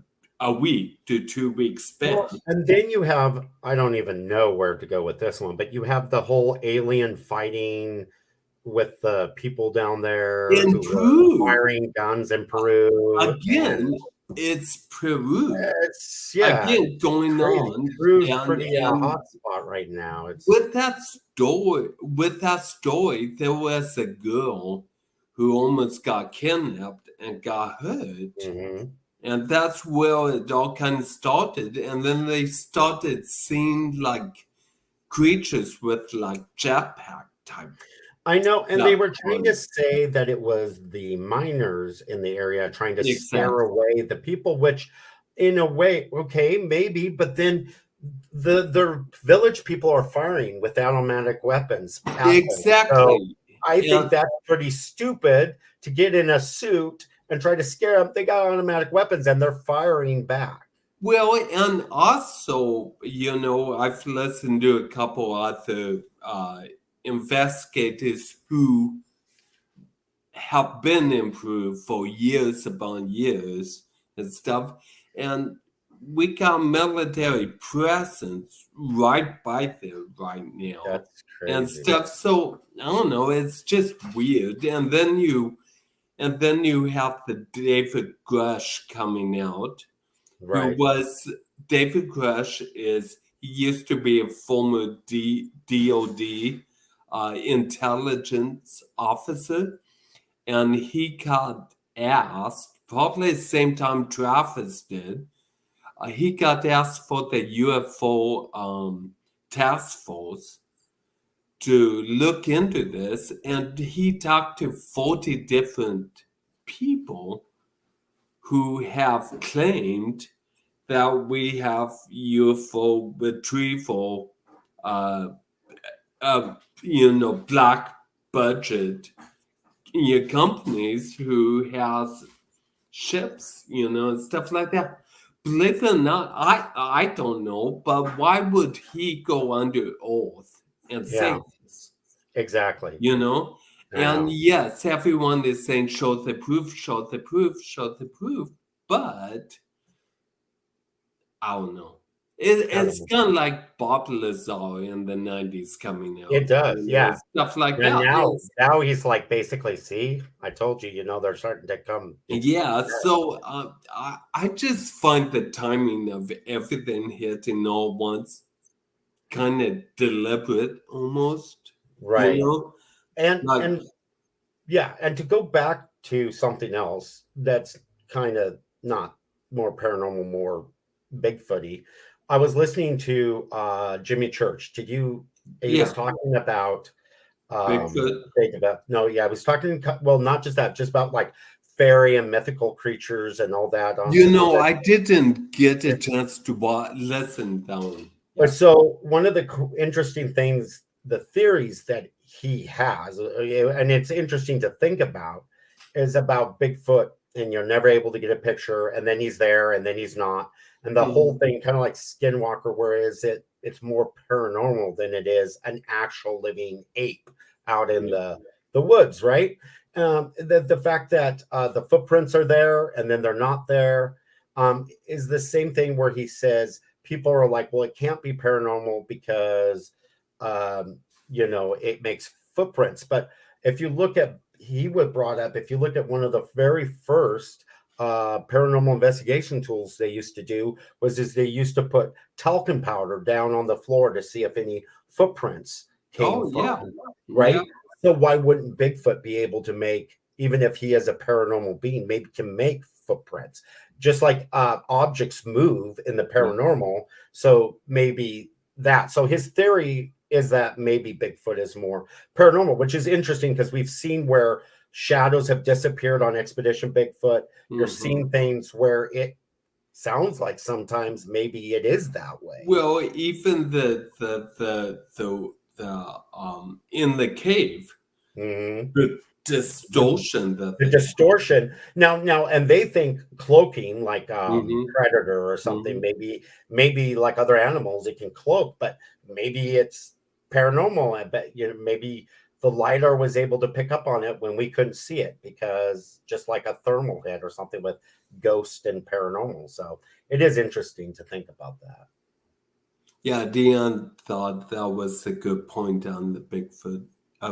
week to 2 weeks span. Well, and then you have, I don't even know where to go with this one, but you have the whole alien fighting with the people down there in who Peru, were firing guns in Peru. Again, it's Peru. It's again going crazy. on. Peru's pretty hot spot right now. It's with that story, there was a girl who almost got kidnapped and got hurt. Mhm. And that's where it all kind of started. And then they started seeing like creatures with like jetpack type. I know, and they were trying to say that it was the miners in the area trying to scare away the people, which in a way, okay, maybe, but then the village people are firing with automatic weapons. Exactly. So I think that's pretty stupid to get in a suit and try to scare them. They got automatic weapons and they're firing back. Well, and also, I've listened to a couple other investigators who have been in Peru for years upon years and stuff, and we got military presence right by there right now. That's crazy. And stuff. So I don't know, it's just weird. And then you have the David Grush coming out. Right. David Grush he used to be a former DOD intelligence officer, and he got asked, probably the same time Travis did, he got asked for the UFO task force to look into this, and he talked to 40 different people who have claimed that we have UFO retrieval, black budget companies who has ships, and stuff like that. Believe it or not, I don't know, but why would he go under oath and say this? Exactly. And yes, everyone is saying show the proof, show the proof, show the proof, but I don't know. It's kind of like Bob Lazar in the 90s coming out. It does, stuff like and that. Now he's like, basically, see, I told you, they're starting to come. Yeah, so I just find the timing of everything hitting all once kind of deliberate almost. Right. And to go back to something else that's kind of not more paranormal, more Bigfooty. I was listening to Jimmy Church. He was talking about Bigfoot. I was talking, well, not just that, just about like fairy and mythical creatures and all that. I didn't get a chance to listen down. But so one of the interesting things, the theories that he has, and it's interesting to think about, is about Bigfoot, and you're never able to get a picture, and then he's there, and then he's not. And the whole thing, kind of like Skinwalker, whereas it's more paranormal than it is an actual living ape out in the woods, right? The fact that the footprints are there and then they're not there is the same thing where he says people are like, well, it can't be paranormal because, it makes footprints. But if you look at, if you look at one of the very first paranormal investigation tools they used to do they used to put talcum powder down on the floor to see if any footprints came from, right? Yeah. So why wouldn't Bigfoot be able to make, even if he is a paranormal being, maybe can make footprints, just like objects move in the paranormal. So maybe that. So his theory is that maybe Bigfoot is more paranormal, which is interesting because we've seen where shadows have disappeared on Expedition Bigfoot. You're seeing things where it sounds like sometimes maybe it is that way. Well, even the in the cave, Mhm. the distortion that The they distortion now, and they think cloaking like Mhm. predator or something, maybe like other animals it can cloak, but maybe it's paranormal. I bet maybe the lidar was able to pick up on it when we couldn't see it, because just like a thermal hit or something with ghost and paranormal. So it is interesting to think about that. Yeah, Dion thought that was a good point on the Bigfoot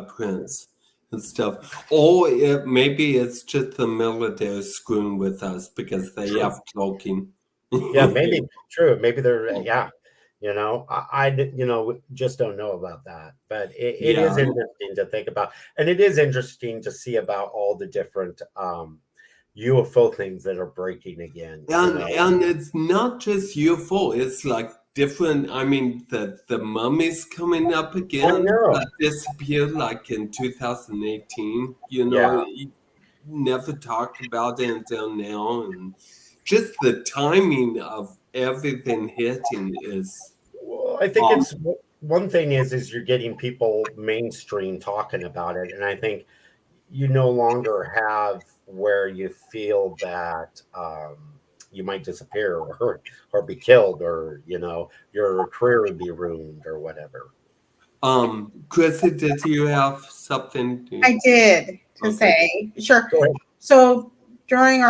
prints and stuff. Or maybe it's just the military screwing with us because they have cloaking. Yeah, maybe true. Maybe they're I just don't know about that. But it is Yeah. interesting to think about, and it is interesting to see about all the different UFO things that are breaking again. And it's not just UFO, it's like different. I mean, the mummies coming up again know. that disappeared like in 2018. Yeah. You never talked about it until now, and just the timing of everything hitting is Well, I think it's one thing is you're getting people mainstream talking about it, and I think you no longer have where you feel that you might disappear or be killed, or your career would be ruined or whatever. Chrissy, did you have something to I did to Okay. say, sure. Go ahead. So during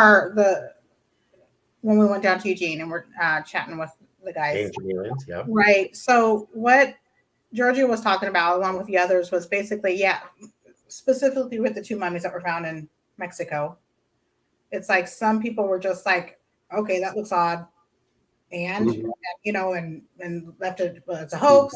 when we went down to Eugene and we're chatting with the guys, Ancient aliens, yeah. right? So what Georgia was talking about, along with the others, was basically, specifically with the two mummies that were found in Mexico. It's like some people were just like, okay, that looks odd, and and left it. Well, it's a hoax,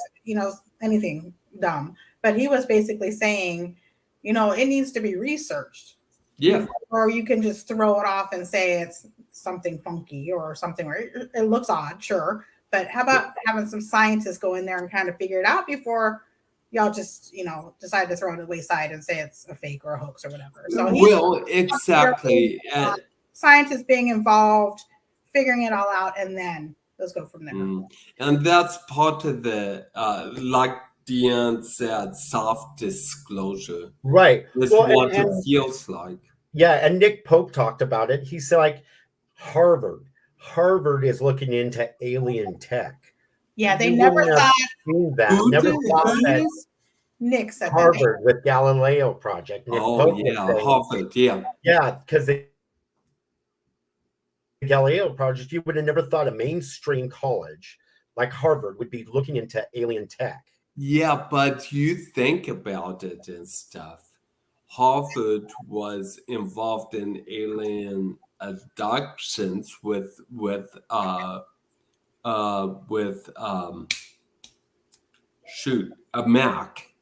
anything dumb. But he was basically saying, it needs to be researched. Yeah. Or you can just throw it off and say it's something funky or something where it looks odd, sure. But how about having some scientists go in there and kind of figure it out before y'all just, decide to throw it wayside and say it's a fake or a hoax or whatever. So exactly. Scientists being involved, figuring it all out, and then let's go from there. And that's part of the, like Deanne said, soft disclosure. Right. It's what it feels like. Yeah, and Nick Pope talked about it. He said, like, Harvard is looking into alien tech. Yeah, they never thought that. Never thought that. Nick said Harvard with Galileo project. Nick Pope Harvard, yeah. Yeah, because the Galileo project, you would have never thought a mainstream college like Harvard would be looking into alien tech. Yeah, but you think about it and stuff. Harvard was involved in alien abductions with John Mack.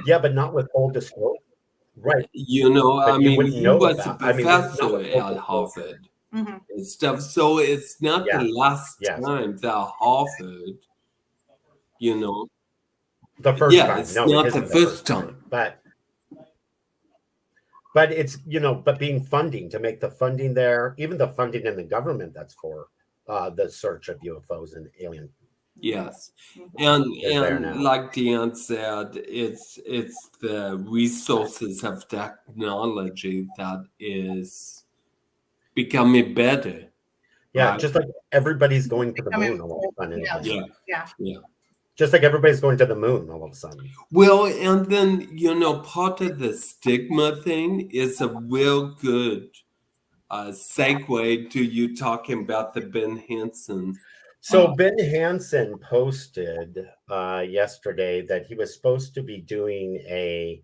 Yeah, but not with full disclosure. Right. He was a professor at Harvard and stuff. So it's not the last time that Harvard, the first time. It's not the first time. But it's, but being funding to make the funding there, even the funding in the government that's for the search of UFOs and alien. Yes. And like Deanne said, it's the resources of technology that is becoming better. Yeah, just like everybody's going to the moon all of a sudden. Yeah. Just like everybody's going to the moon all of a sudden. Well, and then, part of the stigma thing is a real good segue to you talking about the Ben Hansen. So Ben Hansen posted yesterday that he was supposed to be doing if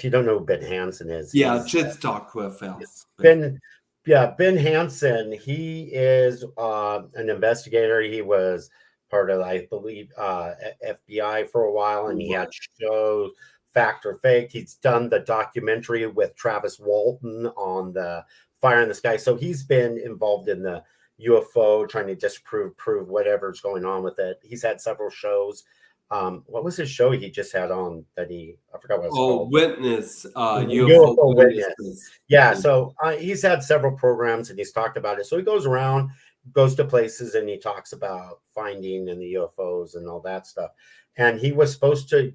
you don't know who Ben Hansen is. Just talk with us. Ben Hansen, he is an investigator. He was part of, I believe, FBI for a while, and he had shows Fact or Fake. He's done the documentary with Travis Walton on the Fire in the Sky. So he's been involved in the UFO, trying to disprove, prove whatever's going on with it. He's had several shows. What was his show he just had on that I forgot what it was called. Witness. UFO Witness. Yeah, so he's had several programs and he's talked about it. So he goes around goes to places and he talks about finding and the UFOs and all that stuff. And he was supposed to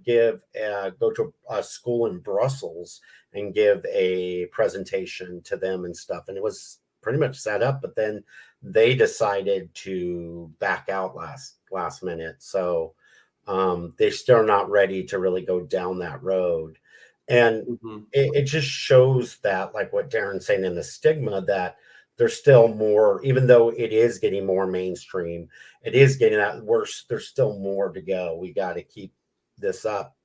go to a school in Brussels and give a presentation to them and stuff. And it was pretty much set up, but then they decided to back out last minute. So they're still not ready to really go down that road. And it just shows that, like what Darin's saying, in the stigma, that there's still more, even though it is getting more mainstream, it is getting that worse. There's still more to go. We got to keep this up,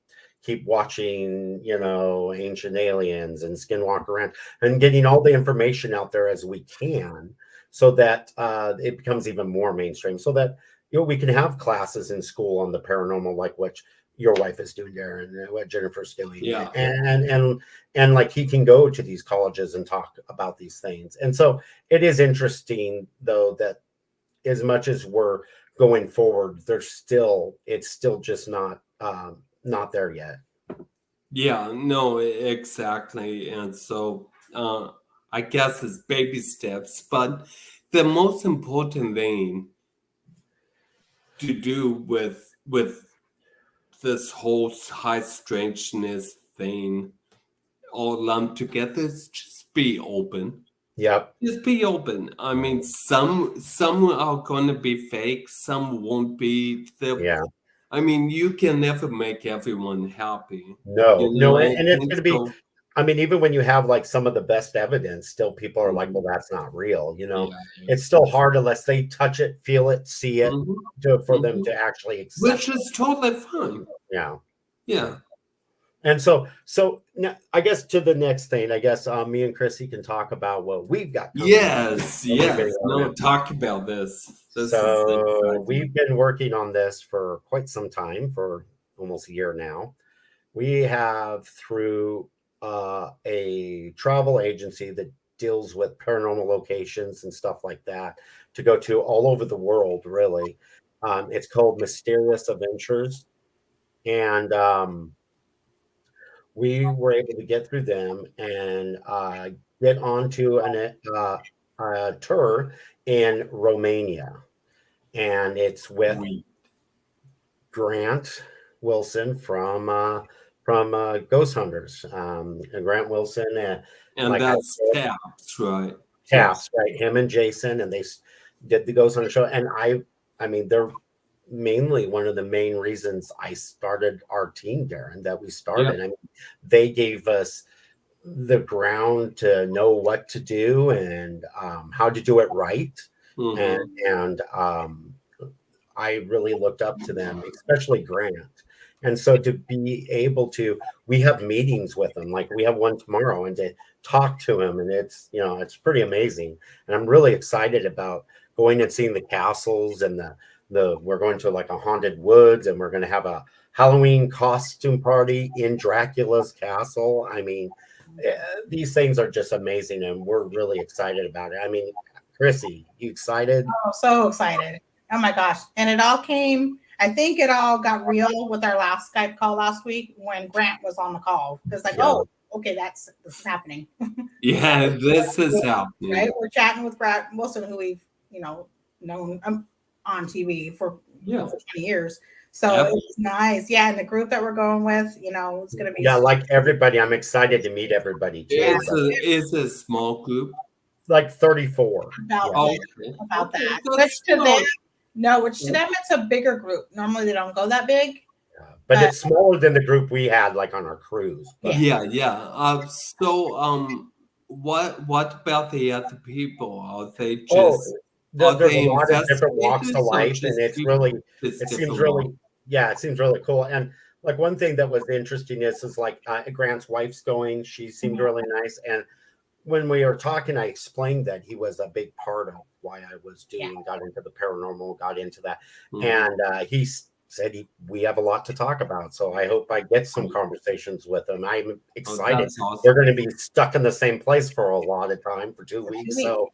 keep watching, Ancient Aliens and Skinwalker Ranch, and getting all the information out there as we can, so that it becomes even more mainstream, so that we can have classes in school on the paranormal, like what your wife is doing there and what Jennifer's doing. Yeah. And like he can go to these colleges and talk about these things. And so it is interesting, though, that as much as we're going forward, it's still just not there yet. Yeah, no, exactly. And so I guess it's baby steps, but the most important thing to do with this whole high strangeness thing all lumped together is just be open. Yep. Just be open. I mean, some are going to be fake, some won't be. Yeah. I mean, you can never make everyone happy. No, and it's going to be. I mean, even when you have like some of the best evidence, still people are like, well, that's not real. It's still hard unless they touch it, feel it, see it, for them to actually accept. Which is totally fine. Yeah. Yeah. And so now, I guess to the next thing, I guess me and Krissi can talk about what we've got. Yes. No, talk about this. So we've been working on this for quite some time, for almost a year now. We have, through a travel agency that deals with paranormal locations and stuff like that, to go to all over the world, really. It's called Mysterious Adventures. And we were able to get through them and get onto a tour in Romania. And it's with Grant Wilson from Ghost Hunters. Grant Wilson. And like that's Taps, right? Taps, right? Him and Jason, and they did the Ghost Hunter show. And I mean, they're mainly one of the main reasons I started our team, Darin, that we started. I mean, they gave us the ground to know what to do and how to do it right. And I really looked up to them, especially Grant. And so to be able to, we have meetings with them, like we have one tomorrow, and to talk to him, and it's pretty amazing. And I'm really excited about going and seeing the castles, and we're going to like a haunted woods, and we're going to have a Halloween costume party in Dracula's castle. I mean, these things are just amazing, and we're really excited about it. I mean, Krissi, you excited? Oh, so excited. Oh my gosh. And I think it all got real with our last Skype call last week when Grant was on the call. Because oh, okay, this is happening. Yeah, this is happening. Right? We're chatting with Grant Wilson, who we've, known on TV for 20 years. So it's nice. Yeah, and the group that we're going with, it's going to be. Yeah, like everybody, I'm excited to meet everybody too. It's a small group. Like 34. About that. Which to them, it's a bigger group. Normally, they don't go that big. But it's smaller than the group we had, like on our cruise. But. Yeah. So, what about the other people? Are they just? There's a lot of different walks of life, and it seems really cool. And like one thing that was interesting is like Grant's wife's going. She seemed really nice, and when we were talking, I explained that he was a big part of why I was got into the paranormal, got into that. And he said we have a lot to talk about. So I hope I get some conversations with him. I'm excited. Awesome. We're going to be stuck in the same place for a lot of time, for 2 weeks. So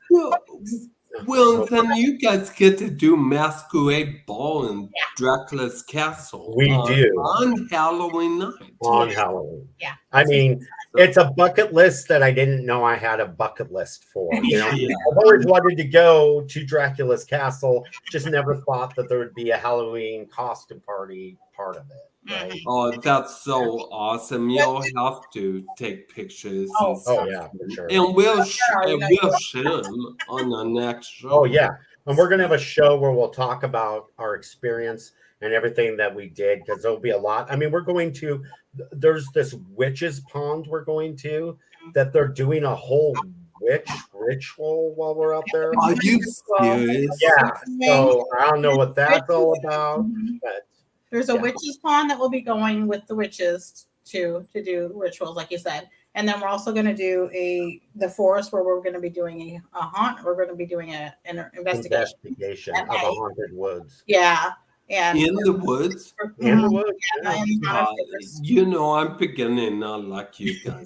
well, then you guys get to do Masquerade Ball in Dracula's Castle. We do. On Halloween night. On Halloween. Yeah. I mean, it's a bucket list that I didn't know I had a bucket list for. You know, Yeah. I've always wanted to go to Dracula's castle, just never thought that there would be a Halloween costume party part of it. Right? Oh, that's so awesome! You'll have to take pictures. Oh, and stuff. yeah, for sure. And we'll you we'll share them on the next show. Oh yeah, and we're gonna have a show where we'll talk about our experience and everything that we did, because there'll be a lot. I mean, we're going to. There's this witch's pond we're going to that they're doing a whole witch ritual while we're out there. Are you serious? Yeah. So I don't know what that's all about, Mhm. but There's a Yeah. witches pond that we'll be going with the witches to do rituals, like you said. And then we're also going to do the forest where we're going to be doing a haunt. We're going to be doing an investigation. of a haunted woods. Yeah. And In the woods. In the woods. Yeah, Yeah. in haunted forest. You know, I'm beginning not like you guys.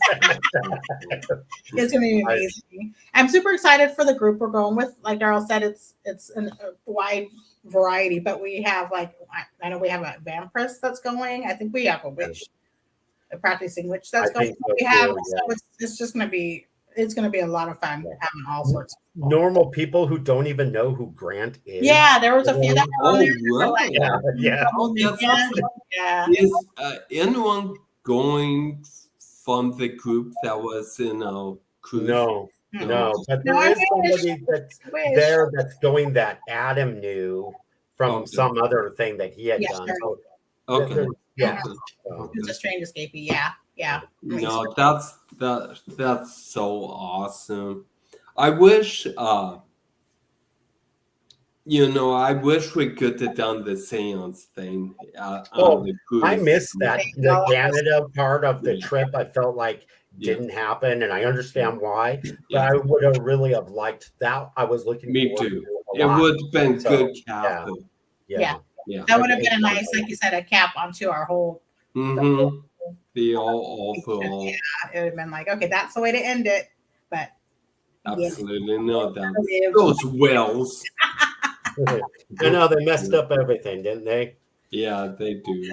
It's going to be amazing. I'm super excited for the group we're going with. Like Darell said, it's a wide variety, but we have I know we have a vampirist that's going. I think we have a witch, a practicing witch that's I going. think so We have too, so it's just going to be a lot of fun having all sorts. Normal people who don't even know who Grant is. Yeah, there was a few that were on Oh, there. that were like, really? Yeah. Oh, that's yeah, awesome. yeah. Is anyone going from the group that was in our cruise? No, but No, there I is wish. somebody that's Wish. there that's going that Adam knew from Okay. some other thing that he had Yeah, done. sure. So, Okay. yeah. Okay. So, It's a strange escapee. Yeah. No, that's so awesome. I wish I wish we could have done the seance thing. Oh, on the cruise. I missed that. The Canada part of the Yeah. trip, I felt like Yeah. didn't happen, and I understand why. But Yeah. I would have really have liked that. I was looking Me forward too. to a It lot. would have been So, good capital. Yeah. Yeah. That would have been a nice, like you said, a cap onto our whole. Mm-hmm. The overall. Yeah, it would have been like, okay, that's the way to end it. But Absolutely no doubt. yeah. Those whales. I know they messed up everything, didn't they? Yeah, they do.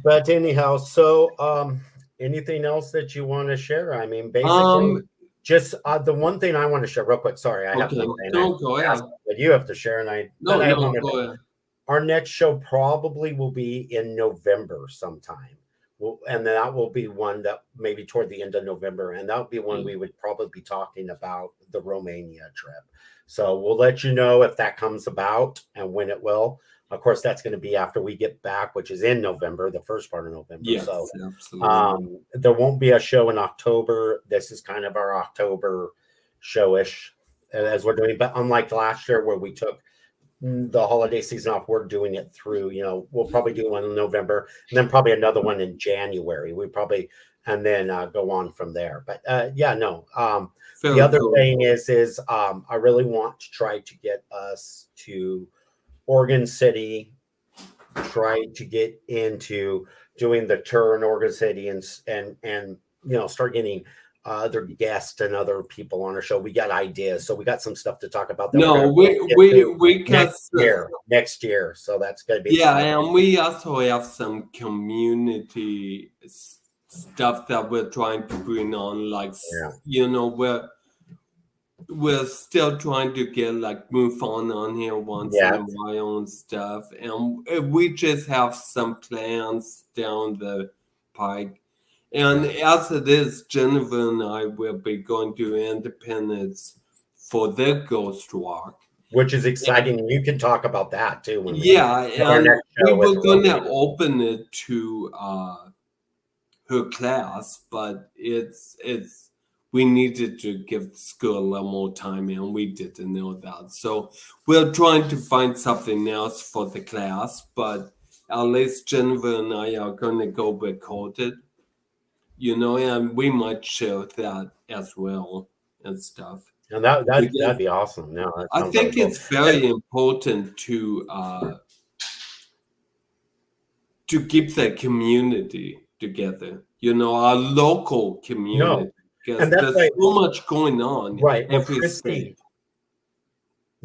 But anyhow, so anything else that you want to share? I mean, basically, just the one thing I want to share real quick. Sorry, I have Okay. to. No, go ahead. But you have to share, and No, I have one no, more go thing. ahead. Our next show probably will be in November sometime. And that will be one that maybe toward the end of November. And that would be one we would probably be talking about the Romania trip. So we'll let you know if that comes about and when it will. Of course, that's going to be after we get back, which is in November, the first part of November. Yes, So absolutely. there won't be a show in October. This is kind of our October showish as we're doing. But unlike last year where we took the holiday season off, we're doing it through, we'll probably do one in November and then probably another one in January. And then go on from there. But the other thing is I really want to try to get us to Oregon City, try to get into doing the tour in Oregon City and start getting other guests and other people on our show. We got ideas, so we got some stuff to talk about. No, we next year. So that's going to be exciting. And we also have some community stuff that we're trying to bring on, we're still trying to get MUFON on here once in a while and stuff, and we just have some plans down the pike. And as it is, Jennifer and I will be going to Independence for their Ghost Walk, which is exciting. And you can talk about that too. And we were going to open it to her class, but we needed to give the school a little more time, and we didn't know that. So we're trying to find something else for the class, but at least Jennifer and I are going to go record it, and we might share that as well and stuff. And that'd be awesome. No, I think it's very important to keep the community together, our local community. Because there's so much going on. Right. Every state.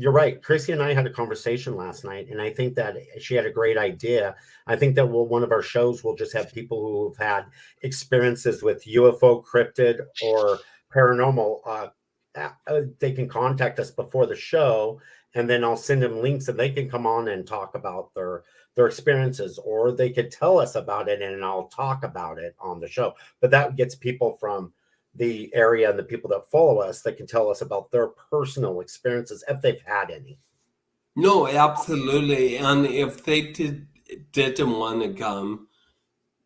You're right. Krissi and I had a conversation last night, and I think that she had a great idea. I think that one of our shows will just have people who've had experiences with UFO, cryptid, or paranormal. They can contact us before the show, and then I'll send them links, and they can come on and talk about their experiences, or they could tell us about it, and I'll talk about it on the show. But that gets people from the area and the people that follow us that can tell us about their personal experiences if they've had any. No, absolutely. And if they didn't want to come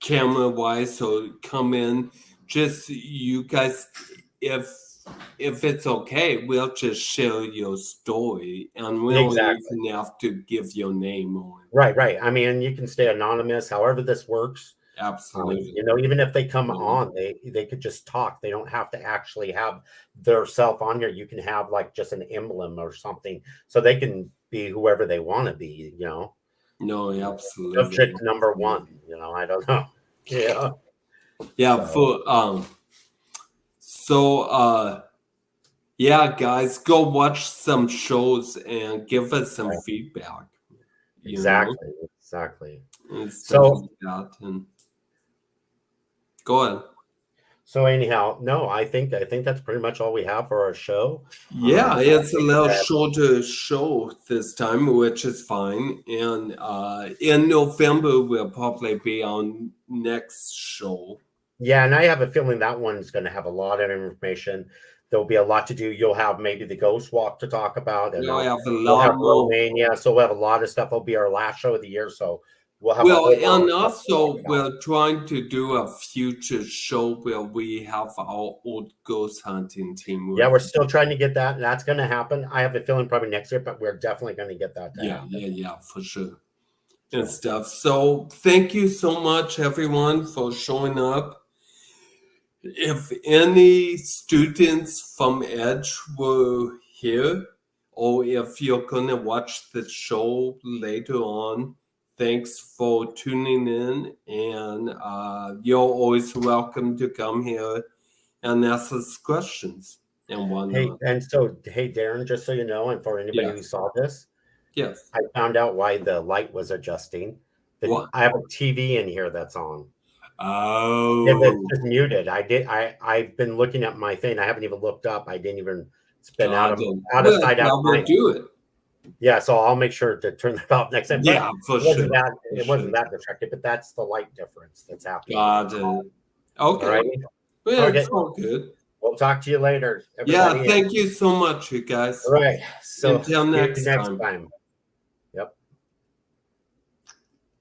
camera wise or come in, just you guys, if it's okay, we'll just share your story, and we don't even have to give your name on it. Right. I mean, you can stay anonymous, however this works. Absolutely. Even if they come on, they could just talk. They don't have to actually have their self on here. You can have like just an emblem or something, so they can be whoever they want to be. No, absolutely. Subject number one. I don't know. Yeah. Yeah. Yeah, guys, go watch some shows and give us some feedback. Exactly. And stuff like that. And go ahead. So anyhow, no, I think that's pretty much all we have for our show. Yeah, it's a little shorter show this time, which is fine. And in November, we'll probably be on next show. Yeah, and I have a feeling that one's going to have a lot of information. There'll be a lot to do. You'll have maybe the ghost walk to talk about, and we'll have Romania. So we'll have a lot of stuff. It'll be our last show of the year, so we'll have. And also we're trying to do a future show where we have our old ghost hunting team. Yeah, we're still trying to get that, and that's going to happen. I have a feeling probably next year, but we're definitely going to get that. Yeah, for sure, and stuff. So thank you so much, everyone, for showing up. If any students from Edge were here, or if you're going to watch the show later on, thanks for tuning in. And you're always welcome to come here and ask us questions and whatnot. Hey, Darin, just so you know, and for anybody who saw this, yes, I found out why the light was adjusting. I have a TV in here that's on. Oh, it's just muted. I've been looking at my thing. I haven't even looked up. I didn't even spin out of sight out. We'll do it. Yeah, so I'll make sure to turn that off next time. Yeah, for sure. It wasn't that distracted, but that's the light difference that's happening. Got it. Okay. All right. Well, it's all good. We'll talk to you later. Yeah, thank you so much, you guys. All right. So until next time.